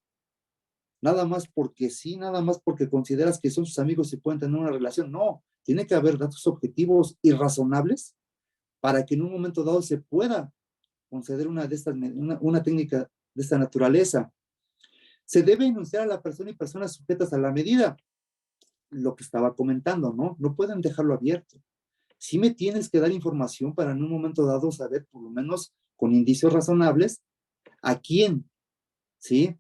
Nada más porque sí, nada más porque consideras que son sus amigos y pueden tener una relación. No, tiene que haber datos objetivos y razonables para que en un momento dado se pueda conceder una técnica de esta naturaleza. Se debe enunciar a la persona y personas sujetas a la medida, lo que estaba comentando, ¿no? No pueden dejarlo abierto. Sí me tienes que dar información para en un momento dado saber, por lo menos con indicios razonables, a quién, ¿sí?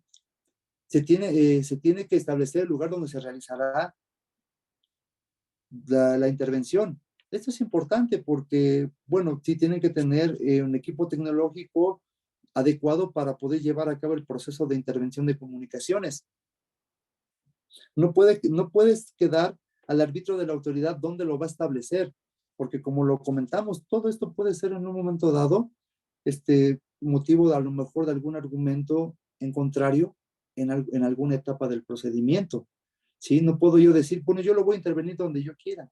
Se tiene que establecer el lugar donde se realizará la intervención. Esto es importante porque, bueno, sí tienen que tener un equipo tecnológico adecuado para poder llevar a cabo el proceso de intervención de comunicaciones. No puedes quedar al arbitrio de la autoridad dónde lo va a establecer, porque como lo comentamos, todo esto puede ser en un momento dado motivo a lo mejor de algún argumento en contrario en alguna etapa del procedimiento. ¿Sí? No puedo yo decir, bueno, yo lo voy a intervenir donde yo quiera.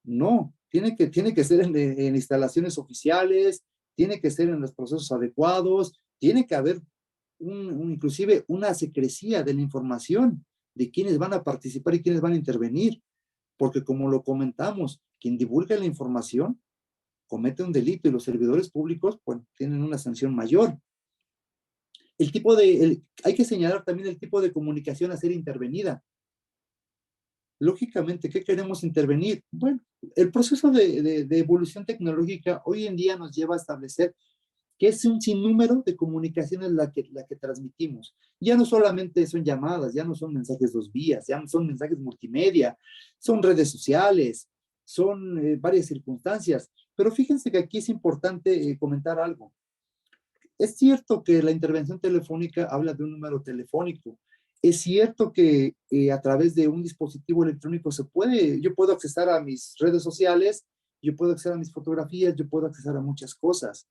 No, tiene que ser en instalaciones oficiales, tiene que ser en los procesos adecuados, tiene que haber inclusive una secrecía de la información de quiénes van a participar y quiénes van a intervenir, porque como lo comentamos, quien divulga la información comete un delito y los servidores públicos, bueno, tienen una sanción mayor. Hay que señalar también el tipo de comunicación a ser intervenida. Lógicamente, ¿qué queremos intervenir? Bueno, el proceso de evolución tecnológica hoy en día nos lleva a establecer que es un sinnúmero de comunicaciones la que transmitimos. Ya no solamente son llamadas, ya no son mensajes dos vías, ya no son mensajes multimedia, son redes sociales, son varias circunstancias. Pero fíjense que aquí es importante comentar algo. Es cierto que la intervención telefónica habla de un número telefónico. Es cierto que a través de un dispositivo electrónico yo puedo accesar a mis redes sociales, yo puedo accesar a mis fotografías, yo puedo accesar a muchas cosas.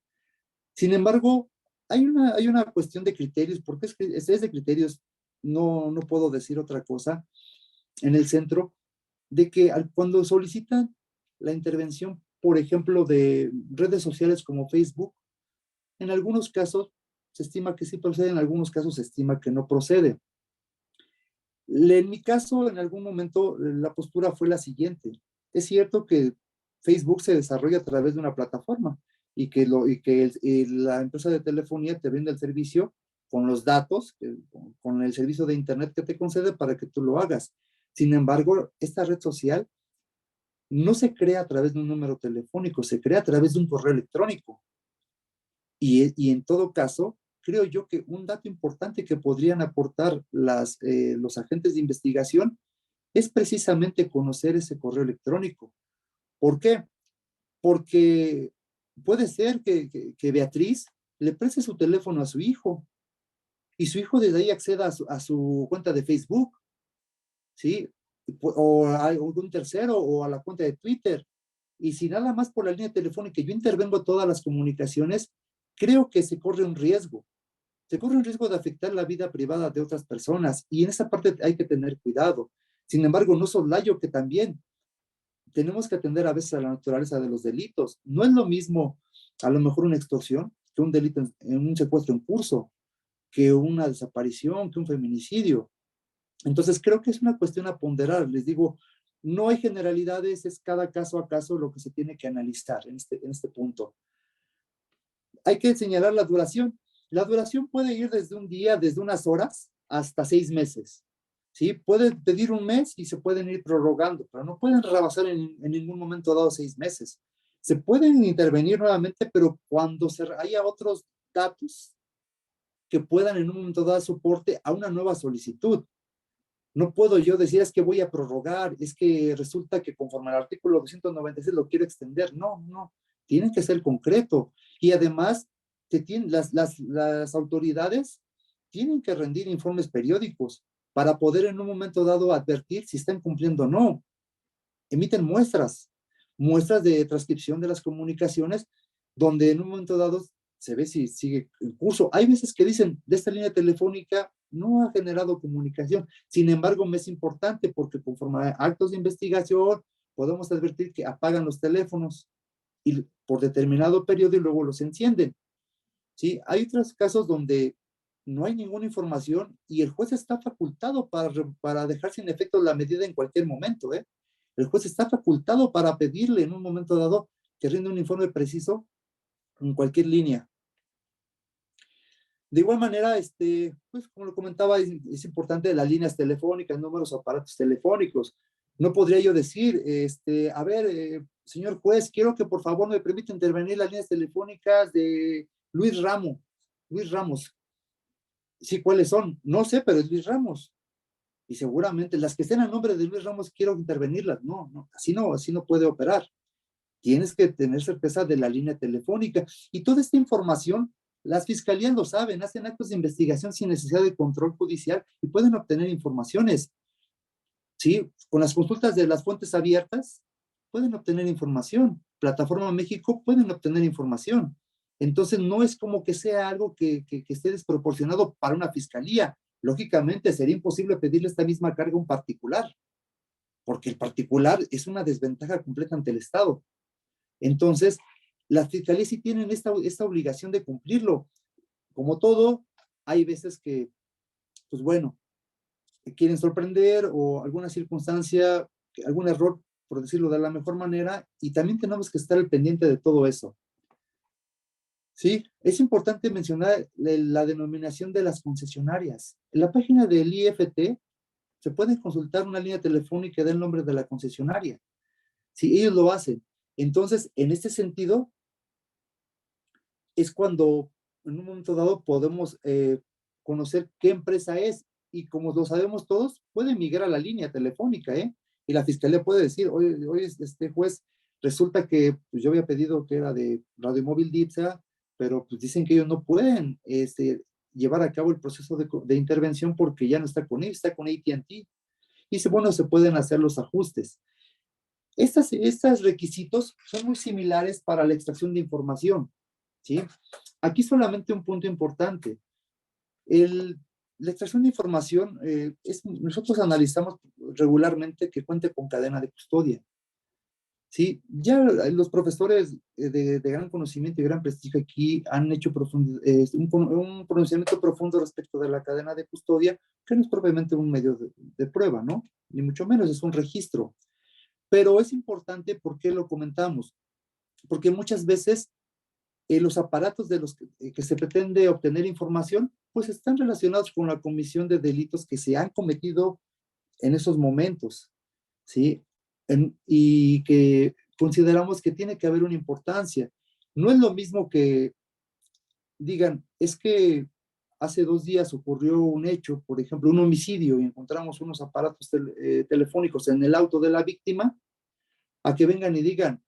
Sin embargo, hay una cuestión de criterios, porque es de criterios, no puedo decir otra cosa, en el centro, de que cuando solicitan la intervención, por ejemplo, de redes sociales como Facebook, en algunos casos se estima que sí procede, en algunos casos se estima que no procede. En mi caso, en algún momento, la postura fue la siguiente. Es cierto que Facebook se desarrolla a través de una plataforma y que la empresa de telefonía te brinda el servicio con los datos, con el servicio de Internet que te concede para que tú lo hagas. Sin embargo, esta red social no se crea a través de un número telefónico, se crea a través de un correo electrónico. Y en todo caso, creo yo que un dato importante que podrían aportar los agentes de investigación es precisamente conocer ese correo electrónico. ¿Por qué? Porque puede ser que Beatriz le preste su teléfono a su hijo y su hijo desde ahí acceda a su cuenta de Facebook, ¿sí? O a algún tercero o a la cuenta de Twitter. Y si nada más por la línea telefónica yo intervengo todas las comunicaciones, creo que se corre un riesgo. se corre un riesgo de afectar la vida privada de otras personas y en esa parte hay que tener cuidado. Sin embargo, no soslayo que también tenemos que atender a veces a la naturaleza de los delitos. No es lo mismo a lo mejor una extorsión que un delito en un secuestro en curso, que una desaparición, que un feminicidio. Entonces creo que es una cuestión a ponderar. Les digo, no hay generalidades, es cada caso a caso lo que se tiene que analizar en este punto. Hay que señalar la duración. La duración puede ir desde un día, desde unas horas, hasta 6 meses. ¿Sí? Puede pedir un mes y se pueden ir prorrogando, pero no pueden rebasar en ningún momento dado 6 meses. Se pueden intervenir nuevamente, pero cuando haya otros datos que puedan en un momento dado soporte a una nueva solicitud. No puedo yo decir es que voy a prorrogar, es que resulta que conforme al artículo 296 lo quiero extender. No, no, tiene que ser concreto. Y además, las autoridades tienen que rendir informes periódicos para poder en un momento dado advertir si están cumpliendo o no. Emiten muestras de transcripción de las comunicaciones, donde en un momento dado se ve si sigue en curso. Hay veces que dicen, de esta línea telefónica no ha generado comunicación. Sin embargo, me es importante porque conforme a actos de investigación, podemos advertir que apagan los teléfonos y por determinado periodo y luego los encienden. ¿Sí? Hay otros casos donde no hay ninguna información y el juez está facultado para dejar sin efecto la medida en cualquier momento. El juez está facultado para pedirle en un momento dado que rinda un informe preciso en cualquier línea. De igual manera, pues como lo comentaba, es importante las líneas telefónicas, números, aparatos telefónicos. No podría yo decir, a ver, señor juez, quiero que por favor me permita intervenir las líneas telefónicas de Luis Ramos. Luis Ramos. Sí, ¿cuáles son? No sé, pero es Luis Ramos. Y seguramente las que estén a nombre de Luis Ramos quiero intervenirlas. No, no, así no puede operar. Tienes que tener certeza de la línea telefónica. Y toda esta información, las fiscalías lo saben, hacen actos de investigación sin necesidad de control judicial y pueden obtener informaciones. ¿Sí? Con las consultas de las fuentes abiertas, pueden obtener información. Plataforma México pueden obtener información. Entonces, no es como que sea algo que esté desproporcionado para una fiscalía. Lógicamente, sería imposible pedirle esta misma carga a un particular, porque el particular es una desventaja completa ante el Estado. Entonces, las fiscalías sí tienen esta obligación de cumplirlo. Como todo, hay veces que, pues bueno, quieren sorprender o alguna circunstancia, algún error, por decirlo de la mejor manera, y también tenemos que estar al pendiente de todo eso. Sí, es importante mencionar la denominación de las concesionarias. En la página del IFT se puede consultar una línea telefónica del nombre de la concesionaria. Sí, ellos lo hacen. Entonces, en este sentido, es cuando en un momento dado podemos conocer qué empresa es y como lo sabemos todos, puede migrar a la línea telefónica, y la fiscalía puede decir, oye, este juez, resulta que pues, yo había pedido que era de Radio Móvil DIPSA, pero pues dicen que ellos no pueden llevar a cabo el proceso de intervención porque ya no está con ellos, está con AT&T. Y bueno, se pueden hacer los ajustes. Estos requisitos son muy similares para la extracción de información, ¿sí? Aquí solamente un punto importante. La extracción de información, nosotros analizamos regularmente que cuente con cadena de custodia, ¿sí? Ya los profesores de gran conocimiento y gran prestigio aquí han hecho un pronunciamiento profundo respecto de la cadena de custodia, que no es propiamente un medio de prueba, ¿no? Ni mucho menos, es un registro. Pero es importante, ¿por qué lo comentamos? Porque muchas veces los aparatos de los que se pretende obtener información, pues están relacionados con la comisión de delitos que se han cometido en esos momentos, ¿sí? Y que consideramos que tiene que haber una importancia. No es lo mismo que digan, es que hace 2 días ocurrió un hecho, por ejemplo, un homicidio, y encontramos unos aparatos telefónicos en el auto de la víctima, a que vengan y digan,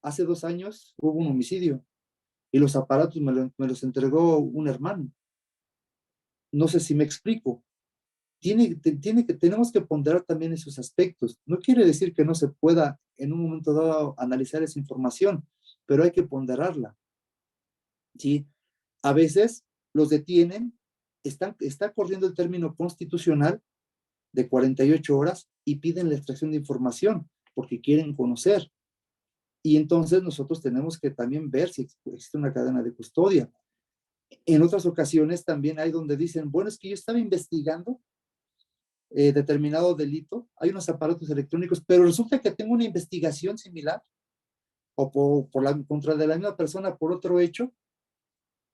hace 2 años hubo un homicidio y los aparatos me los entregó un hermano. No sé si me explico. Tenemos que ponderar también esos aspectos. No quiere decir que no se pueda en un momento dado analizar esa información, pero hay que ponderarla. ¿Sí? A veces los detienen, está corriendo el término constitucional de 48 horas y piden la extracción de información porque quieren conocer. Y entonces nosotros tenemos que también ver si existe una cadena de custodia. En otras ocasiones también hay donde dicen, bueno, es que yo estaba investigando determinado delito, hay unos aparatos electrónicos, pero resulta que tengo una investigación similar o contra de la misma persona por otro hecho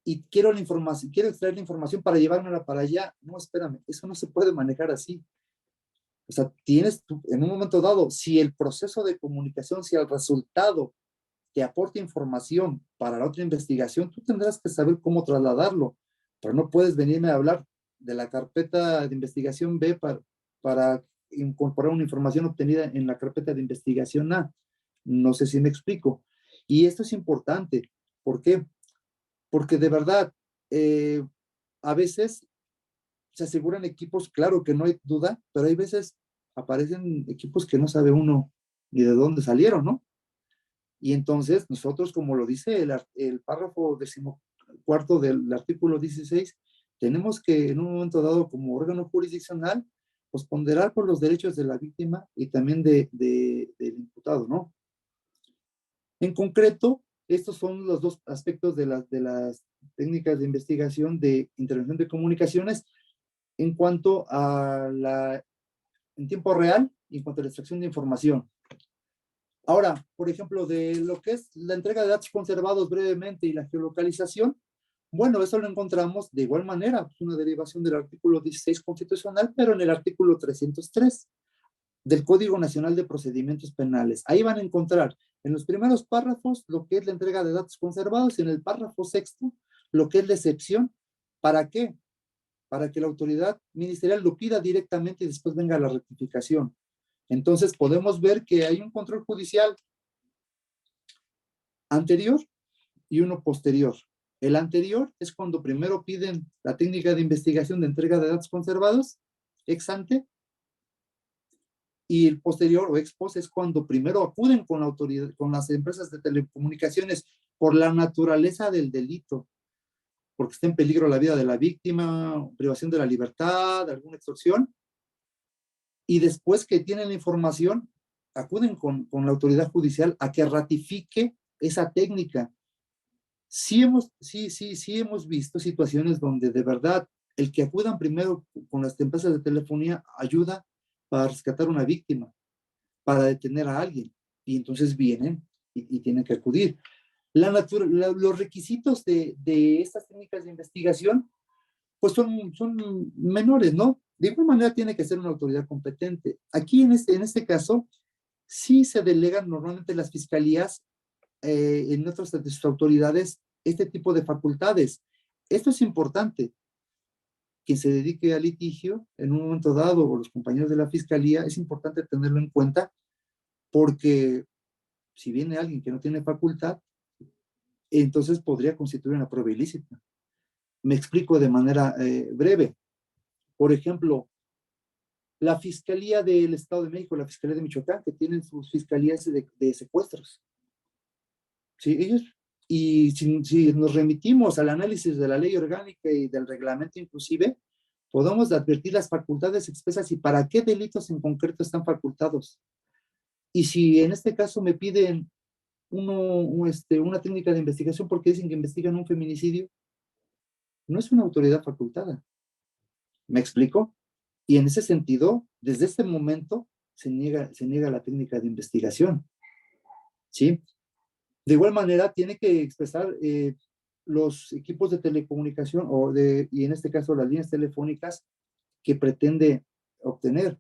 y quiero la información, quiero extraer la información para llevármela para allá. No, espérame, eso no se puede manejar así. O sea, tienes tú, en un momento dado, si el proceso de comunicación, si el resultado te aporta información para la otra investigación, tú tendrás que saber cómo trasladarlo, pero no puedes venirme a hablar de la carpeta de investigación B para incorporar una información obtenida en la carpeta de investigación A. No sé si me explico. Y esto es importante. ¿Por qué? Porque de verdad, a veces se aseguran equipos, claro que no hay duda, pero hay veces aparecen equipos que no sabe uno ni de dónde salieron, ¿no? Y entonces nosotros, como lo dice el párrafo 14 del artículo 16, tenemos que en un momento dado como órgano jurisdiccional, pues ponderar por los derechos de la víctima y también del imputado, ¿no? En concreto, estos son los dos aspectos de las técnicas de investigación de intervención de comunicaciones en cuanto a en tiempo real y en cuanto a la extracción de información. Ahora, por ejemplo, de lo que es la entrega de datos conservados brevemente y la geolocalización, bueno, eso lo encontramos de igual manera, es una derivación del artículo 16 constitucional, pero en el artículo 303 del Código Nacional de Procedimientos Penales. Ahí van a encontrar en los primeros párrafos lo que es la entrega de datos conservados y en el párrafo sexto lo que es la excepción. ¿Para qué? Para que la autoridad ministerial lo pida directamente y después venga la rectificación. Entonces podemos ver que hay un control judicial anterior y uno posterior. El anterior es cuando primero piden la técnica de investigación de entrega de datos conservados, ex ante, y el posterior o ex post es cuando primero acuden con la autoridad, con las empresas de telecomunicaciones por la naturaleza del delito, porque está en peligro la vida de la víctima, privación de la libertad, alguna extorsión, y después que tienen la información, acuden con la autoridad judicial a que ratifique esa técnica. Sí hemos visto situaciones donde de verdad el que acudan primero con las empresas de telefonía ayuda para rescatar una víctima, para detener a alguien, y entonces vienen y tienen que acudir. Los requisitos de estas técnicas de investigación pues son menores, ¿no? De igual manera tiene que ser una autoridad competente. Aquí en este caso, sí se delegan normalmente las fiscalías en otras de sus autoridades este tipo de facultades. Esto es importante. Quien se dedique al litigio en un momento dado o los compañeros de la fiscalía, es importante tenerlo en cuenta porque si viene alguien que no tiene facultad, entonces podría constituir una prueba ilícita. Me explico de manera breve. Por ejemplo, la Fiscalía del Estado de México, la Fiscalía de Michoacán, que tienen sus fiscalías de secuestros. ¿Sí? Y si nos remitimos al análisis de la ley orgánica y del reglamento inclusive, podemos advertir las facultades expresas y para qué delitos en concreto están facultados. Y si en este caso me piden una técnica de investigación porque dicen que investigan un feminicidio, no es una autoridad facultada. ¿Me explico? Y en ese sentido, desde este momento se niega la técnica de investigación. ¿Sí? De igual manera, tiene que expresar los equipos de telecomunicación y en este caso las líneas telefónicas que pretende obtener.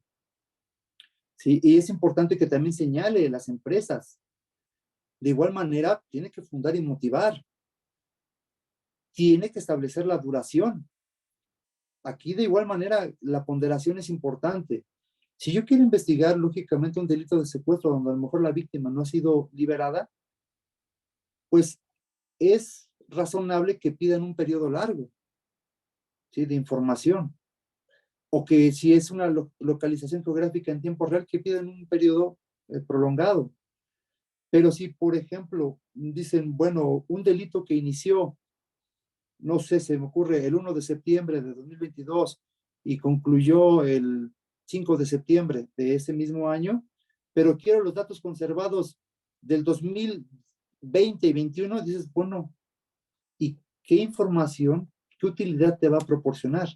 ¿Sí? Y es importante que también señale las empresas. De igual manera, tiene que fundar y motivar. Tiene que establecer la duración. Aquí, de igual manera, la ponderación es importante. Si yo quiero investigar, lógicamente, un delito de secuestro donde a lo mejor la víctima no ha sido liberada, pues es razonable que pidan un periodo largo, ¿sí? De información. O que si es una localización geográfica en tiempo real, que pidan un periodo prolongado. Pero si, por ejemplo, dicen, bueno, un delito que inició no sé, se me ocurre el 1 de septiembre de 2022 y concluyó el 5 de septiembre de ese mismo año, pero quiero los datos conservados del 2020 y 21, dices, bueno, ¿y qué información, qué utilidad te va a proporcionar?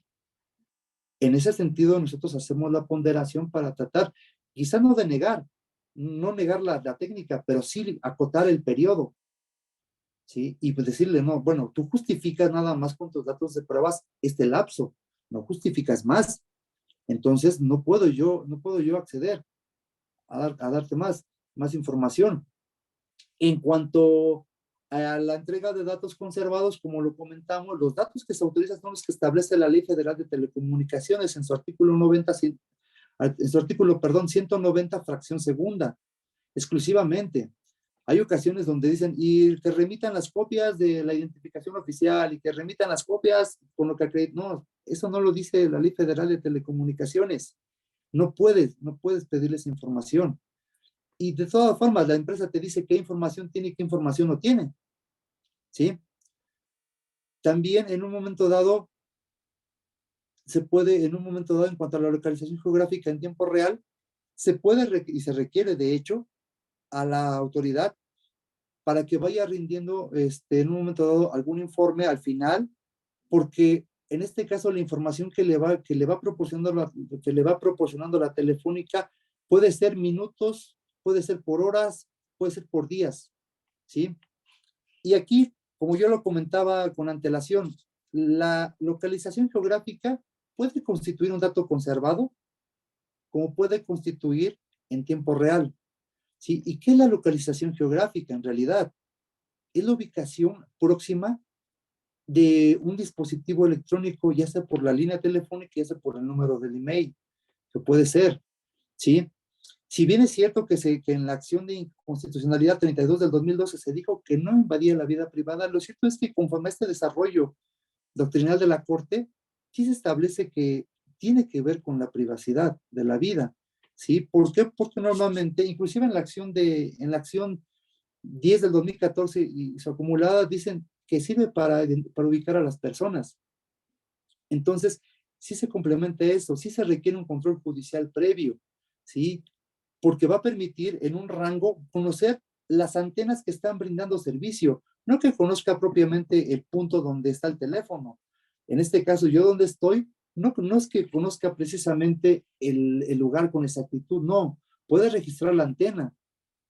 En ese sentido, nosotros hacemos la ponderación para tratar, quizá no de negar, no negar la técnica, pero sí acotar el periodo, ¿sí? Y pues decirle, no, bueno, tú justificas nada más con tus datos de pruebas este lapso, no justificas más. Entonces, no puedo yo acceder a darte más información. En cuanto a la entrega de datos conservados, como lo comentamos, los datos que se autorizan son los que establece la Ley Federal de Telecomunicaciones en su artículo 90, en su artículo, perdón, 190, fracción segunda, exclusivamente. Hay ocasiones donde dicen, y que remitan las copias de la identificación oficial y que remitan las copias con lo que acreditan. No, eso no lo dice la Ley Federal de Telecomunicaciones. No puedes pedirles información. Y de todas formas, la empresa te dice qué información tiene y qué información no tiene, ¿sí? También en un momento dado, en un momento dado, en cuanto a la localización geográfica en tiempo real, se puede y se requiere, de hecho, a la autoridad para que vaya rindiendo en un momento dado algún informe al final, porque en este caso la información que le va proporcionando la telefónica puede ser minutos, puede ser por horas, puede ser por días, ¿sí? Y aquí, como yo lo comentaba con antelación, la localización geográfica puede constituir un dato conservado, como puede constituir en tiempo real, ¿sí? ¿Y qué es la localización geográfica en realidad? Es la ubicación próxima de un dispositivo electrónico, ya sea por la línea telefónica, ya sea por el número del email, que puede ser, ¿sí? Si bien es cierto que en la acción de inconstitucionalidad 32 del 2012 se dijo que no invadía la vida privada, lo cierto es que conforme a este desarrollo doctrinal de la Corte, sí se establece que tiene que ver con la privacidad de la vida, ¿sí? ¿Por qué? Porque normalmente, inclusive en la acción 10 del 2014 y su acumulada, dicen que sirve para ubicar a las personas. Entonces, sí se complementa eso, sí se requiere un control judicial previo, ¿sí? Porque va a permitir en un rango conocer las antenas que están brindando servicio, no que conozca propiamente el punto donde está el teléfono. En este caso, yo donde estoy, no es que conozca precisamente el lugar con exactitud, no. Puede registrar la antena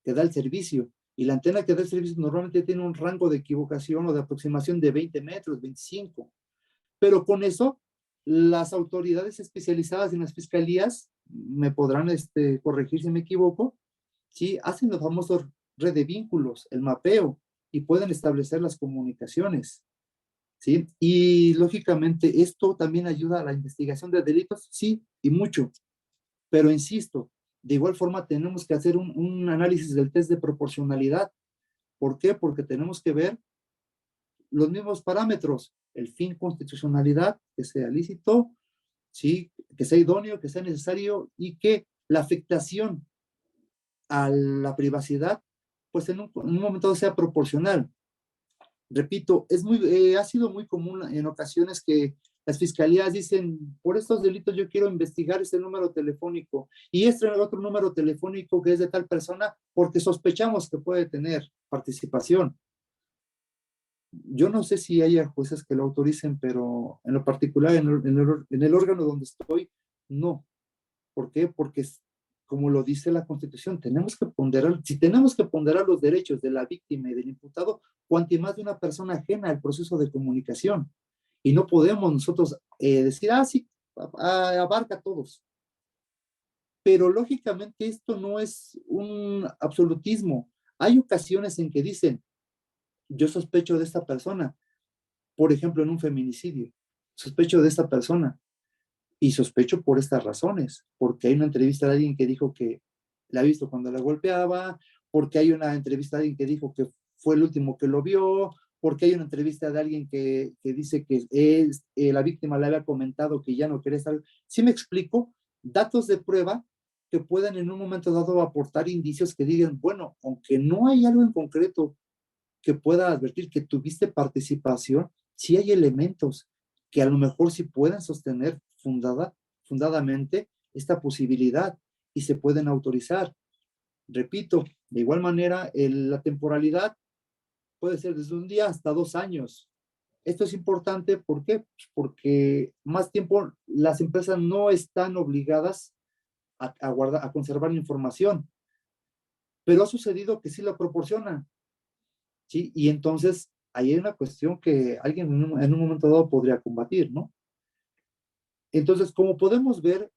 que da el servicio, y la antena que da el servicio normalmente tiene un rango de equivocación o de aproximación de 20 metros, 25. Pero con eso, las autoridades especializadas en las fiscalías, me podrán corregir si me equivoco, ¿sí? Hacen los famosos red de vínculos, el mapeo, y pueden establecer las comunicaciones, ¿sí? Y lógicamente esto también ayuda a la investigación de delitos, sí, y mucho. Pero insisto, de igual forma tenemos que hacer un análisis del test de proporcionalidad. ¿Por qué? Porque tenemos que ver los mismos parámetros, el fin, constitucionalidad, que sea lícito, ¿sí? Que sea idóneo, que sea necesario y que la afectación a la privacidad, pues en un momento sea proporcional. Repito, ha sido muy común en ocasiones que las fiscalías dicen, por estos delitos yo quiero investigar este número telefónico y este otro número telefónico que es de tal persona porque sospechamos que puede tener participación. Yo no sé si haya jueces que lo autoricen, pero en lo particular, en el órgano donde estoy, no. ¿Por qué? Porque, como lo dice la Constitución, si tenemos que ponderar los derechos de la víctima y del imputado, cuanto más de una persona ajena al proceso de comunicación. Y no podemos nosotros decir, sí, abarca a todos. Pero lógicamente esto no es un absolutismo. Hay ocasiones en que dicen, yo sospecho de esta persona, por ejemplo, en un feminicidio, sospecho de esta persona y sospecho por estas razones, porque hay una entrevista de alguien que dijo que la ha visto cuando la golpeaba, porque hay una entrevista de alguien que dijo que fue el último que lo vio, porque hay una entrevista de alguien que dice que la víctima le había comentado que ya no quería estar. ¿Sí me explico? Datos de prueba que puedan en un momento dado aportar indicios que digan, bueno, aunque no hay algo en concreto que pueda advertir que tuviste participación, sí hay elementos que a lo mejor sí pueden sostener fundadamente esta posibilidad y se pueden autorizar. Repito, de igual manera, la temporalidad puede ser desde un día hasta 2 años. Esto es importante, ¿por qué? Porque más tiempo las empresas no están obligadas a conservar la información, pero ha sucedido que sí la proporcionan, ¿sí? Y entonces ahí hay una cuestión que alguien en un momento dado podría combatir, ¿no? Entonces, como podemos ver,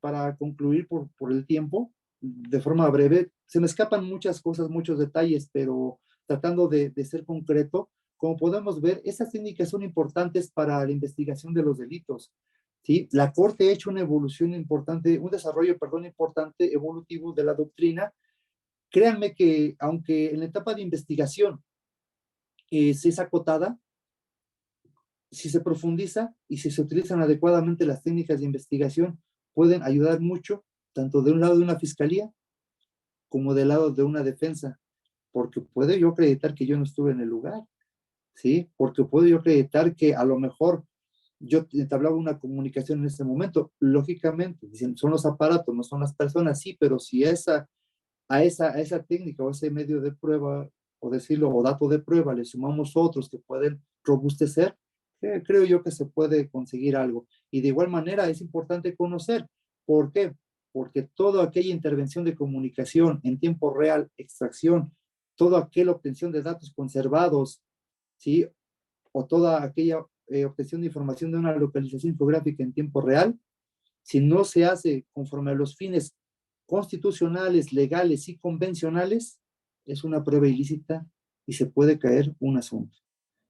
para concluir por el tiempo, de forma breve, se me escapan muchas cosas, muchos detalles, pero tratando de ser concreto, como podemos ver, esas técnicas son importantes para la investigación de los delitos, ¿sí? La Corte ha hecho una evolución importante, un desarrollo, perdón, importante, evolutivo de la doctrina. Créanme que, aunque en la etapa de investigación se es acotada, si se profundiza y si se utilizan adecuadamente las técnicas de investigación, pueden ayudar mucho, tanto de un lado de una fiscalía como del lado de una defensa, porque puedo yo acreditar que yo no estuve en el lugar, ¿sí? Porque puedo yo acreditar que a lo mejor yo entablaba una comunicación en ese momento. Lógicamente, dicen, son los aparatos, no son las personas, sí, pero si a esa técnica o a ese medio de prueba, o decirlo, o dato de prueba, le sumamos otros que pueden robustecer, creo yo que se puede conseguir algo. Y de igual manera es importante conocer. ¿Por qué? Porque toda aquella intervención de comunicación en tiempo real, extracción, toda aquella obtención de datos conservados, ¿sí? O toda aquella obtención de información de una localización geográfica en tiempo real, si no se hace conforme a los fines constitucionales, legales y convencionales, es una prueba ilícita y se puede caer un asunto,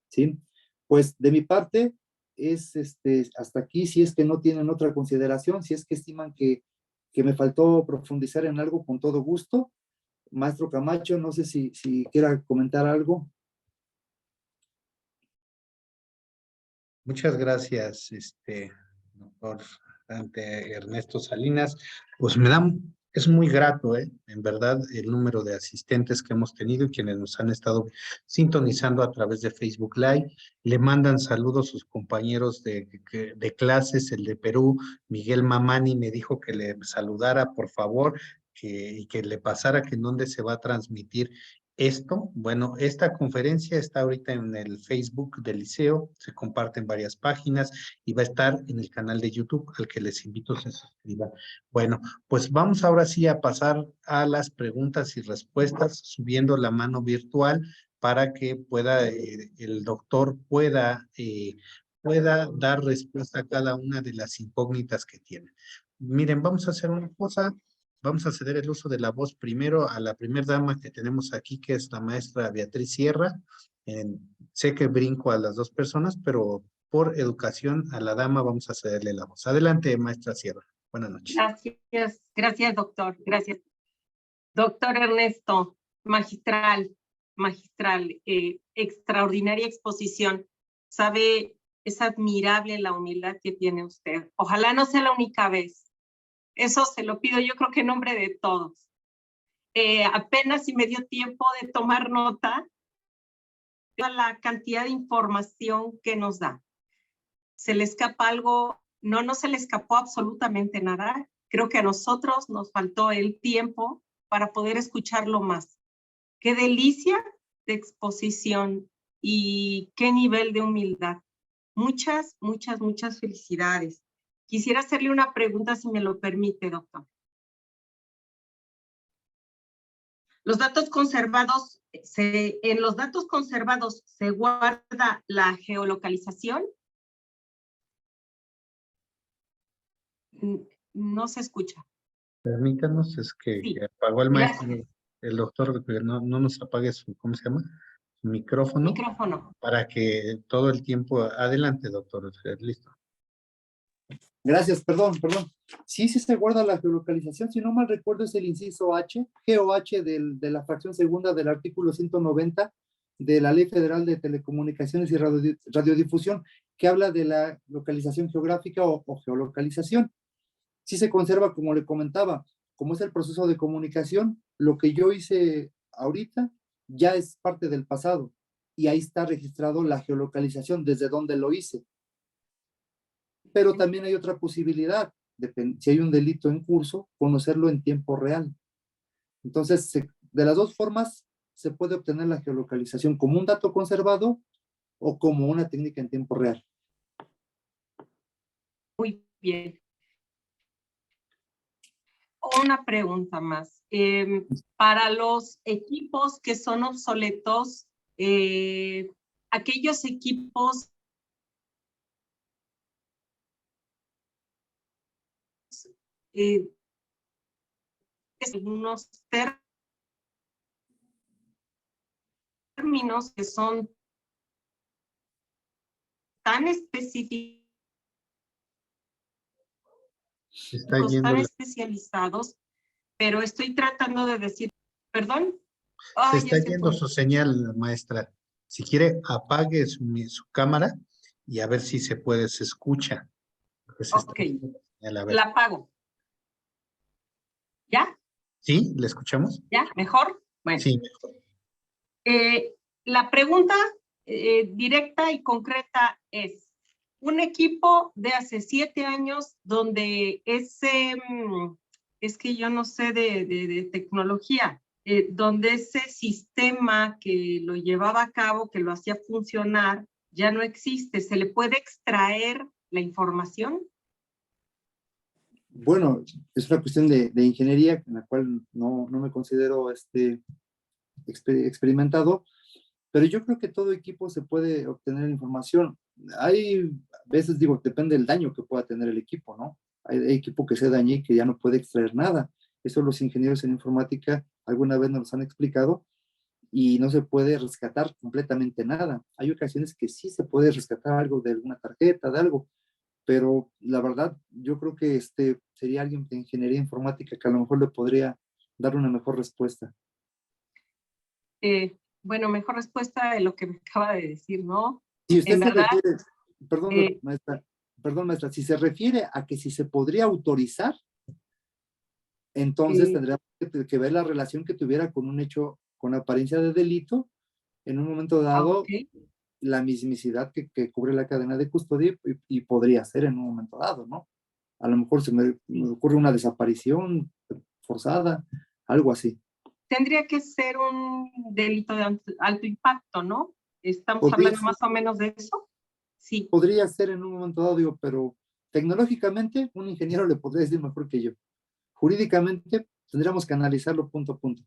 ¿sí? Pues de mi parte es hasta aquí, si es que no tienen otra consideración, si es que estiman que me faltó profundizar en algo, con todo gusto. Maestro Camacho, no sé si quiera comentar algo. Muchas gracias, doctor Dante Ernesto Salinas. Pues es muy grato, en verdad, el número de asistentes que hemos tenido y quienes nos han estado sintonizando a través de Facebook Live. Le mandan saludos sus compañeros de clases, el de Perú, Miguel Mamani, me dijo que le saludara, por favor, y que le pasara que en dónde se va a transmitir esto. Bueno, esta conferencia está ahorita en el Facebook del Liceo, se comparte en varias páginas y va a estar en el canal de YouTube al que les invito a se suscriban. Bueno, pues vamos ahora sí a pasar a las preguntas y respuestas, subiendo la mano virtual para que pueda, el doctor pueda dar respuesta a cada una de las incógnitas que tiene. Miren, vamos a hacer una cosa. Vamos a ceder el uso de la voz primero a la primera dama que tenemos aquí, que es la maestra Beatriz Sierra. Sé que brinco a las dos personas, pero por educación a la dama vamos a cederle la voz. Adelante, maestra Sierra. Buenas noches. Gracias, doctor. Gracias. Doctor Ernesto, magistral, extraordinaria exposición. Sabe, es admirable la humildad que tiene usted. Ojalá no sea la única vez. Eso se lo pido yo creo que en nombre de todos. Apenas si me dio tiempo de tomar nota de la cantidad de información que nos da. ¿Se le escapa algo? No se le escapó absolutamente nada. Creo que a nosotros nos faltó el tiempo para poder escucharlo más. Qué delicia de exposición y qué nivel de humildad. Muchas felicidades. Quisiera hacerle una pregunta, si me lo permite, doctor. Los datos conservados, en los datos conservados se guarda la geolocalización. No se escucha. Permítanos, es que Sí. apagó el maestro, el doctor, que no nos apague su, ¿cómo se llama? Su micrófono. Micrófono. Para que todo el tiempo, adelante, doctor, listo. Gracias, perdón. Sí se guarda la geolocalización, si no mal recuerdo es el inciso H, GOH de la fracción segunda del artículo 190 de la Ley Federal de Telecomunicaciones y Radiodifusión, que habla de la localización geográfica o geolocalización. Sí se conserva, como le comentaba, como es el proceso de comunicación, lo que yo hice ahorita ya es parte del pasado y ahí está registrado la geolocalización, desde donde lo hice. Pero también hay otra posibilidad, si hay un delito en curso, conocerlo en tiempo real. Entonces, de las dos formas se puede obtener la geolocalización, como un dato conservado o como una técnica en tiempo real. Muy bien. Una pregunta más. Para los equipos que son obsoletos, aquellos equipos algunos términos que son tan específicos, tan especializados, pero estoy tratando de decir, perdón. Se está yendo su señal, maestra. Si quiere, apague su cámara y a ver si se puede, se escucha. Ok, la apago. ¿Ya? ¿Sí? ¿Le escuchamos? ¿Ya? ¿Mejor? Bueno. Sí, mejor. La pregunta directa y concreta es, un equipo de hace 7 años donde es que yo no sé de tecnología, donde ese sistema que lo llevaba a cabo, que lo hacía funcionar, ya no existe. ¿Se le puede extraer la información? Bueno, es una cuestión de ingeniería en la cual no me considero experimentado, pero yo creo que todo equipo se puede obtener información. Hay veces, digo, depende del daño que pueda tener el equipo, ¿no? Hay equipo que se dañe y que ya no puede extraer nada. Eso los ingenieros en informática alguna vez nos han explicado y no se puede rescatar completamente nada. Hay ocasiones que sí se puede rescatar algo de alguna tarjeta, de algo, pero la verdad, yo creo que sería alguien de ingeniería informática que a lo mejor le podría dar una mejor respuesta. Bueno, mejor respuesta de lo que me acaba de decir, ¿no? Si usted en se verdad, refiere, perdón, maestra, si se refiere a que si se podría autorizar, entonces tendría que ver la relación que tuviera con un hecho con apariencia de delito, en un momento dado, la mismicidad que cubre la cadena de custodia y podría ser en un momento dado, ¿no? A lo mejor se me ocurre una desaparición forzada, algo así. Tendría que ser un delito de alto impacto, ¿no? ¿Estamos Podría hablando ser, más o menos de eso? Sí. podría ser en un momento dado, digo, pero tecnológicamente un ingeniero le podría decir mejor que yo. Jurídicamente tendríamos que analizarlo punto a punto.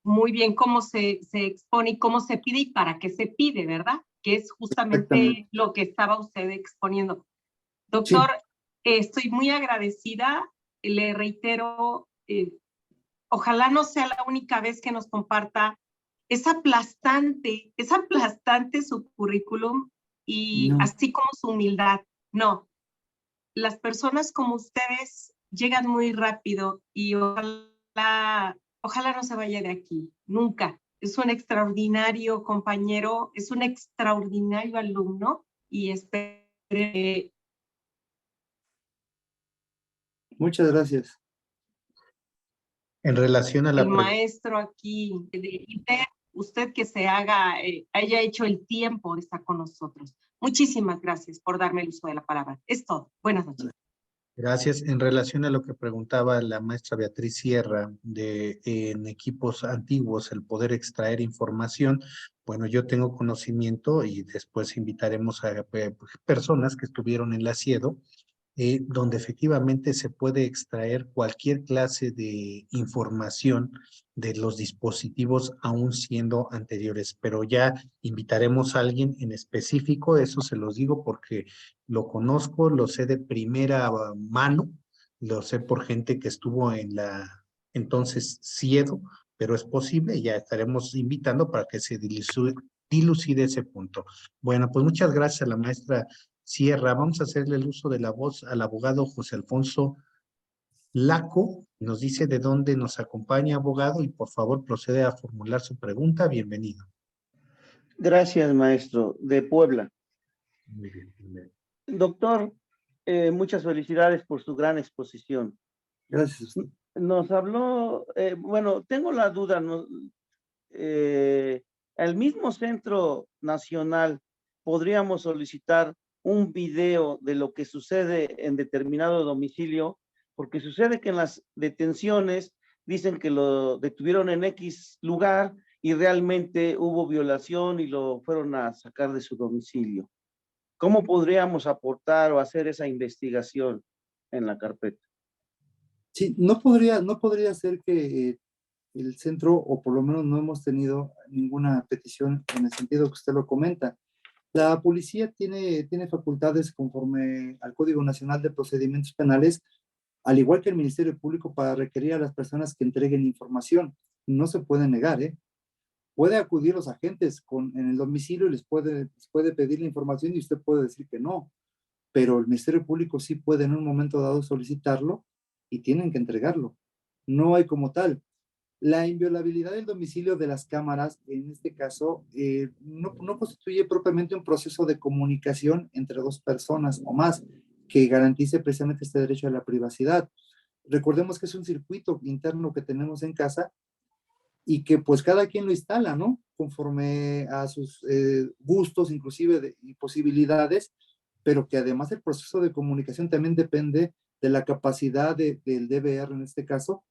Muy bien, cómo se expone y cómo se pide y para qué se pide, ¿verdad? Que es justamente lo que estaba usted exponiendo. Doctor, sí. Estoy muy agradecida, le reitero, ojalá no sea la única vez que nos comparta. Es aplastante su currículum y así como su humildad. No, las personas como ustedes llegan muy rápido y ojalá no se vaya de aquí, nunca. Es un extraordinario compañero, es un extraordinario alumno y espero. Muchas gracias. En relación a la el maestro aquí, usted que se haya hecho el tiempo de estar con nosotros. Muchísimas gracias por darme el uso de la palabra. Es todo. Buenas noches. Gracias. En relación a lo que preguntaba la maestra Beatriz Sierra de en equipos antiguos el poder extraer información, bueno, yo tengo conocimiento y después invitaremos a personas que estuvieron en la CIEDO, donde efectivamente se puede extraer cualquier clase de información de los dispositivos aún siendo anteriores, pero ya invitaremos a alguien en específico, eso se los digo porque lo conozco, lo sé de primera mano, lo sé por gente que estuvo en la entonces CIEDO, pero es posible, ya estaremos invitando para que se dilucide ese punto. Bueno, pues muchas gracias a la maestra Sierra. Vamos a hacerle el uso de la voz al abogado José Alfonso Laco. Nos dice de dónde nos acompaña, abogado, y por favor procede a formular su pregunta. Bienvenido. Gracias, maestro. De Puebla. Muy bien. Doctor, muchas felicidades por su gran exposición. Gracias. Nos habló, bueno, tengo la duda, el mismo Centro Nacional podríamos solicitar un video de lo que sucede en determinado domicilio, porque sucede que en las detenciones dicen que lo detuvieron en X lugar y realmente hubo violación y lo fueron a sacar de su domicilio. ¿Cómo podríamos aportar o hacer esa investigación en la carpeta? Sí, no podría ser que el centro, o por lo menos no hemos tenido ninguna petición en el sentido que usted lo comenta. La policía tiene facultades conforme al Código Nacional de Procedimientos Penales, al igual que el Ministerio Público, para requerir a las personas que entreguen información. No se puede negar, ¿eh? Puede acudir los agentes en el domicilio y les puede pedir la información y usted puede decir que no, pero el Ministerio Público sí puede en un momento dado solicitarlo y tienen que entregarlo. No hay como tal. La inviolabilidad del domicilio de las cámaras, en este caso, no constituye propiamente un proceso de comunicación entre dos personas o más que garantice precisamente este derecho a la privacidad. Recordemos que es un circuito interno que tenemos en casa y que pues cada quien lo instala, ¿no? Conforme a sus gustos, inclusive y posibilidades, pero que además el proceso de comunicación también depende de la capacidad del DVR en este caso,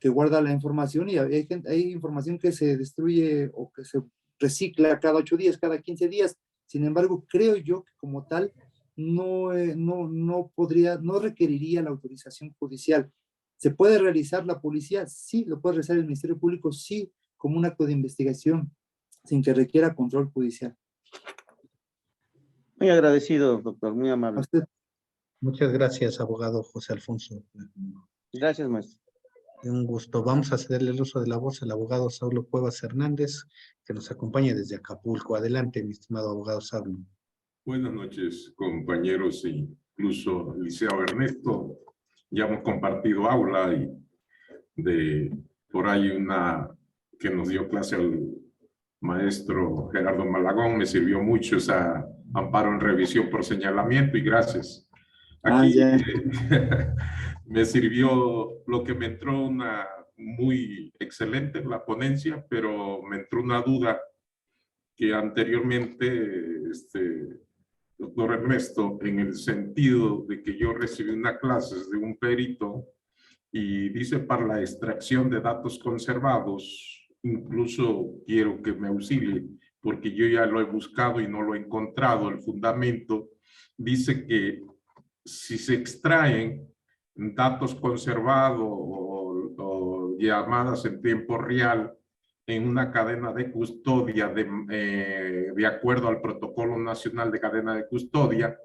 que guarda la información, y hay información que se destruye o que se recicla cada 8 días, cada 15 días. Sin embargo, creo yo que como tal no requeriría la autorización judicial. ¿Se puede realizar la policía? Sí, lo puede realizar el Ministerio Público, sí, como un acto de investigación, sin que requiera control judicial. Muy agradecido, doctor, muy A amable. usted. Muchas gracias, abogado José Alfonso. Gracias, maestro. Un gusto. Vamos a cederle el uso de la voz al abogado Saulo Cuevas Hernández, que nos acompaña desde Acapulco. Adelante, mi estimado abogado Saulo. Buenas noches, compañeros, e incluso licenciado Ernesto. Ya hemos compartido aula y por ahí una que nos dio clase al maestro Gerardo Malagón. Me sirvió mucho esa amparo en revisión por señalamiento y gracias. Aquí me sirvió lo que me entró una muy excelente la ponencia, pero me entró una duda que anteriormente, doctor Ernesto, en el sentido de que yo recibí una clase de un perito y dice para la extracción de datos conservados, incluso quiero que me auxilie, porque yo ya lo he buscado y no lo he encontrado, el fundamento dice que si se extraen datos conservados o llamadas en tiempo real en una cadena de custodia de acuerdo al Protocolo Nacional de Cadena de Custodia,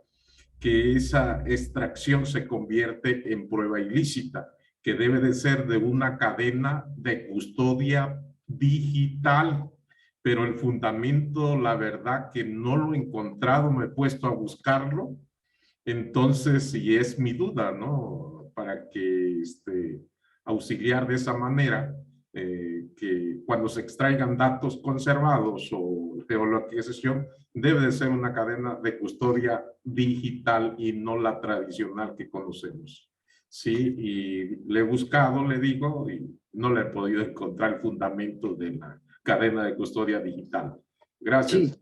que esa extracción se convierte en prueba ilícita, que debe de ser de una cadena de custodia digital. Pero el fundamento, la verdad que no lo he encontrado, me he puesto a buscarlo. Entonces, y es mi duda, ¿no? Para que auxiliar de esa manera, que cuando se extraigan datos conservados o geolocalización, debe de ser una cadena de custodia digital y no la tradicional que conocemos. Sí, y le he buscado, le digo, y no le he podido encontrar el fundamento de la cadena de custodia digital. Gracias. Sí,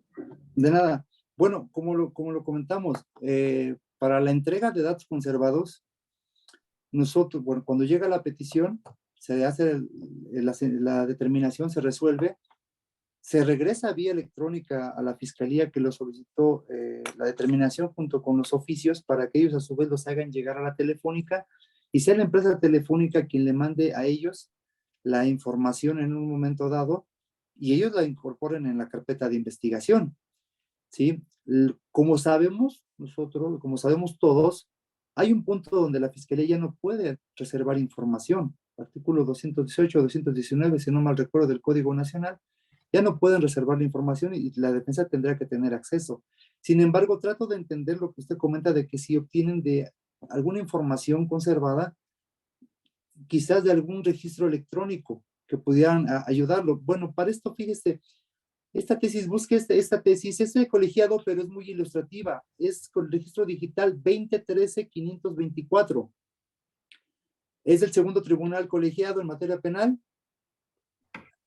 de nada. Bueno, como lo comentamos, para la entrega de datos conservados, nosotros, bueno, cuando llega la petición, se hace la determinación, se resuelve, se regresa vía electrónica a la fiscalía que lo solicitó la determinación junto con los oficios para que ellos a su vez los hagan llegar a la telefónica y sea la empresa telefónica quien le mande a ellos la información en un momento dado y ellos la incorporen en la carpeta de investigación. ¿Sí? Como sabemos nosotros, como sabemos todos, hay un punto donde la fiscalía ya no puede reservar información. Artículo 218, 219, si no mal recuerdo, del Código Nacional, ya no pueden reservar la información y la defensa tendrá que tener acceso. Sin embargo, trato de entender lo que usted comenta de que si obtienen de alguna información conservada, quizás de algún registro electrónico que pudieran ayudarlo. Bueno, para esto, fíjese, esta tesis, busque esta tesis, es de colegiado, pero es muy ilustrativa. Es con el registro digital 2013-524. Es del segundo tribunal colegiado en materia penal.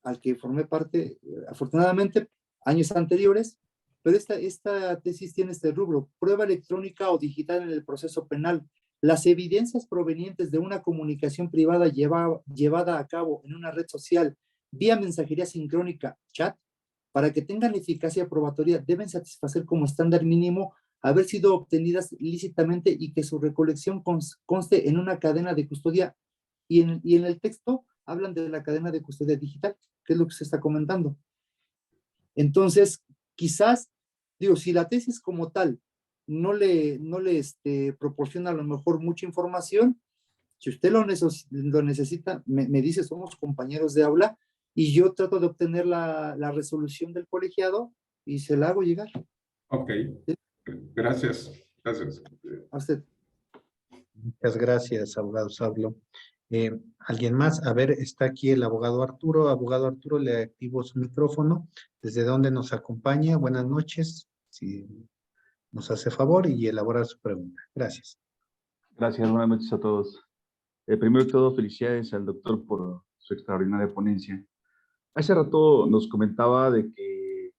al que formé parte, afortunadamente, años anteriores, pero esta tesis tiene este rubro: prueba electrónica o digital en el proceso penal. Las evidencias provenientes de una comunicación privada llevada a cabo en una red social vía mensajería sincrónica, chat, para que tengan eficacia probatoria, deben satisfacer como estándar mínimo haber sido obtenidas lícitamente y que su recolección conste en una cadena de custodia. Y en el texto hablan de la cadena de custodia digital, que es lo que se está comentando. Entonces, quizás, digo, si la tesis como tal no le proporciona a lo mejor mucha información, si usted lo necesita, me dice, somos compañeros de aula, y yo trato de obtener la resolución del colegiado y se la hago llegar. Ok, ¿Sí? gracias, gracias. A usted. Muchas gracias, abogado Sablo. ¿Alguien más? A ver, está aquí el abogado Arturo. Abogado Arturo, le activo su micrófono. ¿Desde dónde nos acompaña? Buenas noches. Si nos hace favor y elaborar su pregunta. Gracias. Gracias, buenas noches a todos. Primero que todo, felicidades al doctor por su extraordinaria ponencia. Hace rato nos comentaba de que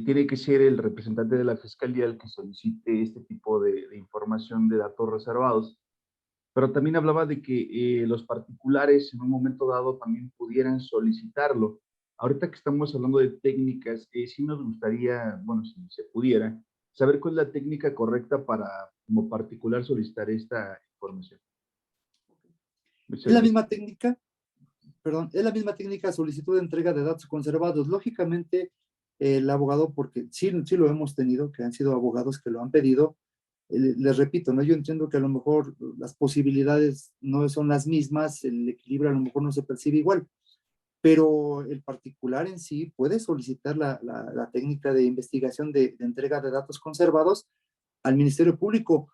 tiene que ser el representante de la Fiscalía el que solicite este tipo de información de datos reservados, pero también hablaba de que los particulares en un momento dado también pudieran solicitarlo. Ahorita que estamos hablando de técnicas, sí nos gustaría, bueno, si se pudiera, saber cuál es la técnica correcta para, como particular, solicitar esta información. Es la misma técnica, perdón, es la misma técnica, solicitud de entrega de datos conservados. Lógicamente, el abogado, porque sí lo hemos tenido, que han sido abogados que lo han pedido, les repito, ¿no? Yo entiendo que a lo mejor las posibilidades no son las mismas, el equilibrio a lo mejor no se percibe igual, pero el particular en sí puede solicitar la técnica de investigación de entrega de datos conservados al Ministerio Público.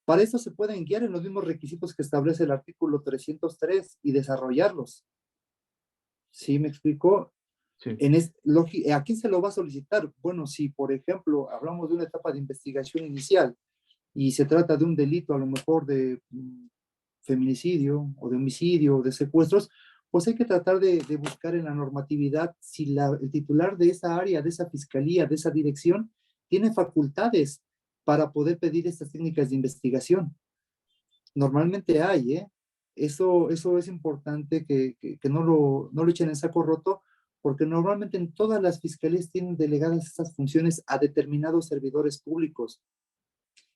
Para eso se pueden guiar en los mismos requisitos que establece el artículo 303 y desarrollarlos. ¿Sí me explico? Sí. ¿A quién se lo va a solicitar? Bueno, si por ejemplo hablamos de una etapa de investigación inicial y se trata de un delito a lo mejor de feminicidio o de homicidio o de secuestros, pues hay que tratar de buscar en la normatividad si el titular de esa área, de esa fiscalía, de esa dirección, tiene facultades para poder pedir estas técnicas de investigación. Normalmente hay, ¿eh? Eso es importante que no lo echen en saco roto, porque normalmente en todas las fiscalías tienen delegadas estas funciones a determinados servidores públicos.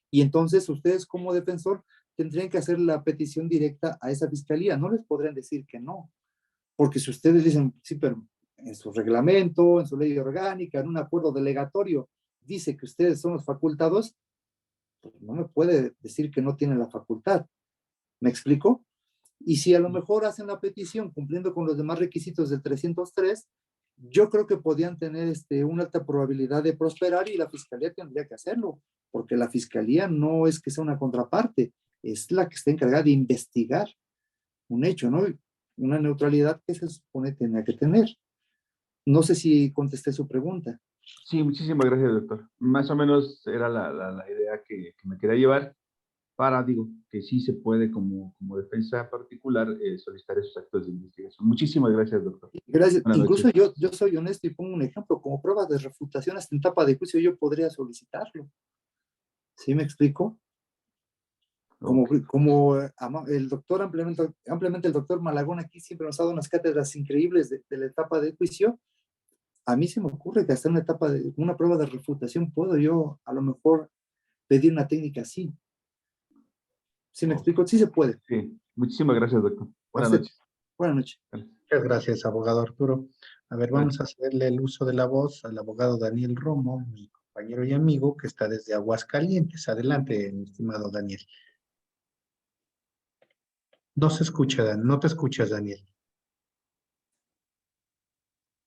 Y entonces ustedes como defensor tendrían que hacer la petición directa a esa fiscalía. No les podrían decir que no, porque si ustedes dicen, sí, pero en su reglamento, en su ley orgánica, en un acuerdo delegatorio, dice que ustedes son los facultados, pues no me puede decir que no tienen la facultad. ¿Me explico? Y si a lo mejor hacen la petición cumpliendo con los demás requisitos del 303, yo creo que podían tener una alta probabilidad de prosperar y la fiscalía tendría que hacerlo, porque la fiscalía no es que sea una contraparte, es la que está encargada de investigar un hecho, ¿no? Una neutralidad que se supone tenía que tener. No sé si contesté su pregunta. Sí, muchísimas gracias, doctor. Más o menos era la idea que me quería llevar para, digo, que sí se puede como defensa particular solicitar esos actos de investigación. Muchísimas gracias, doctor. Gracias. Buenas Incluso noches. yo soy honesto y pongo un ejemplo. Como prueba de refutación hasta en etapa de juicio yo podría solicitarlo. ¿Sí me explico? Como el doctor ampliamente el doctor Malagón aquí siempre nos ha dado unas cátedras increíbles de la etapa de juicio. A mí se me ocurre que hasta una prueba de refutación puedo yo a lo mejor pedir una técnica así. ¿Sí me explico? Sí se puede. Sí, muchísimas gracias, doctor. Buenas noches. Buenas noches. Muchas gracias, abogado Arturo. A ver, vamos a hacerle el uso de la voz al abogado Daniel Romo, mi compañero y amigo que está desde Aguascalientes. Adelante, mi estimado Daniel. No se escucha, no te escuchas, Daniel.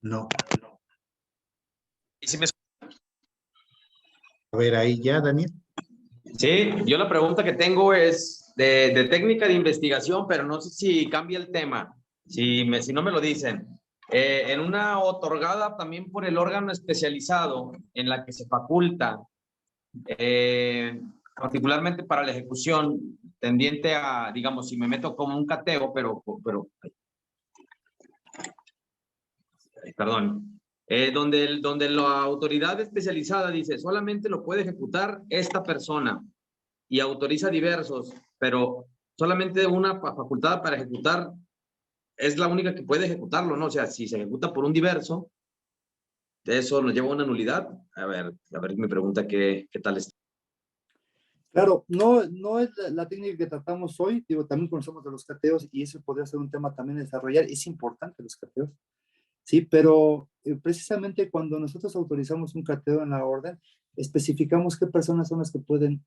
No. ¿Y si me... A ver, ahí ya, Daniel. Sí, yo la pregunta que tengo es de técnica de investigación, pero no sé si cambia el tema, si no me lo dicen. En una otorgada también por el órgano especializado en la que se faculta, particularmente para la ejecución, tendiente a, digamos, si me meto como un cateo, pero perdón, donde la autoridad especializada dice solamente lo puede ejecutar esta persona y autoriza diversos, pero solamente una facultad para ejecutar es la única que puede ejecutarlo, ¿no? O sea, si se ejecuta por un diverso, eso nos lleva a una nulidad. A ver, me pregunta qué tal está. Claro, no es la técnica que tratamos hoy, digo, también conocemos de los cateos y eso podría ser un tema también a desarrollar, es importante los cateos, sí, pero precisamente cuando nosotros autorizamos un cateo en la orden, especificamos qué personas son las que pueden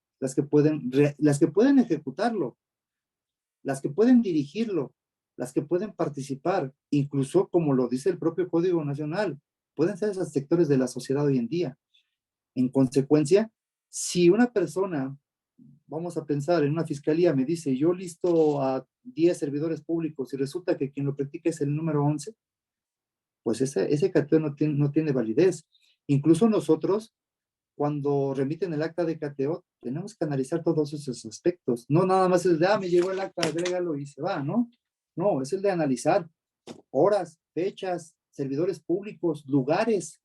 ejecutarlo, las que pueden dirigirlo, las que pueden participar, incluso como lo dice el propio Código Nacional, pueden ser esos sectores de la sociedad hoy en día. En consecuencia, si una persona, vamos a pensar en una fiscalía, me dice, yo listo a 10 servidores públicos y resulta que quien lo practica es el número 11, pues ese cateo no tiene validez. Incluso nosotros, cuando remiten el acta de cateo, tenemos que analizar todos esos aspectos. No nada más es de, me llegó el acta, agrégalo y se va, ¿no? No, es el de analizar horas, fechas, servidores públicos, lugares.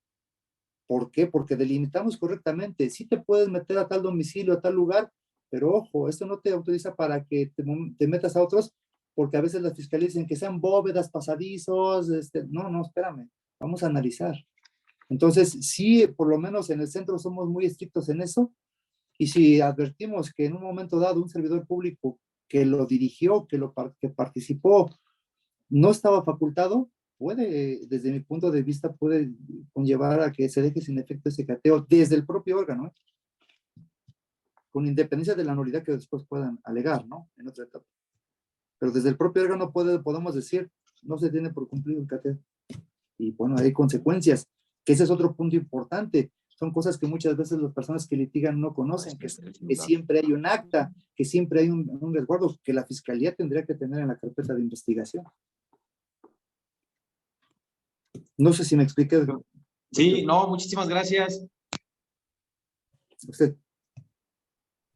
¿Por qué? Porque delimitamos correctamente. Sí te puedes meter a tal domicilio, a tal lugar, pero ojo, esto no te autoriza para que te metas a otros, porque a veces las fiscalías dicen que sean bóvedas, pasadizos, no, espérame, vamos a analizar. Entonces, sí, por lo menos en el centro somos muy estrictos en eso, y si advertimos que en un momento dado un servidor público que lo dirigió, que participó, no estaba facultado, puede, desde mi punto de vista, puede conllevar a que se deje sin efecto ese cateo desde el propio órgano, con independencia de la nulidad que después puedan alegar, ¿no? En otra etapa. Pero desde el propio órgano podemos decir, no se tiene por cumplido el cateo. Y bueno, hay consecuencias, que ese es otro punto importante. Son cosas que muchas veces las personas que litigan no conocen, que siempre hay un acta, que siempre hay un resguardo que la fiscalía tendría que tener en la carpeta de investigación. No sé si me expliqué. Sí, no, muchísimas gracias. Usted.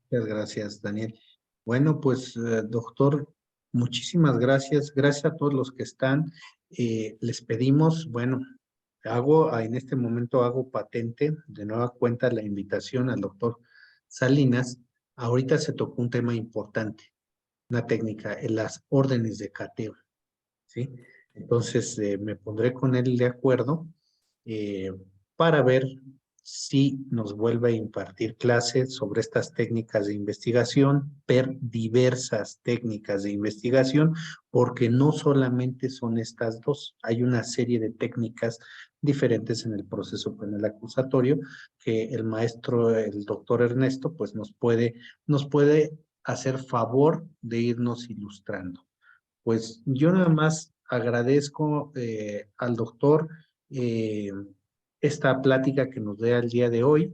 Muchas gracias, Daniel. Bueno, pues, doctor, muchísimas gracias. Gracias a todos los que están. Les pedimos, bueno, en este momento hago patente de nueva cuenta la invitación al doctor Salinas. Ahorita se tocó un tema importante, una técnica, en las órdenes de cateo, ¿sí? Entonces, me pondré con él de acuerdo para ver si nos vuelve a impartir clases sobre estas técnicas de investigación, diversas técnicas de investigación, porque no solamente son estas dos, hay una serie de técnicas diferentes en el proceso penal acusatorio que el maestro, el doctor Ernesto, pues nos puede hacer favor de irnos ilustrando. Pues yo nada más agradezco al doctor esta plática que nos dé el día de hoy.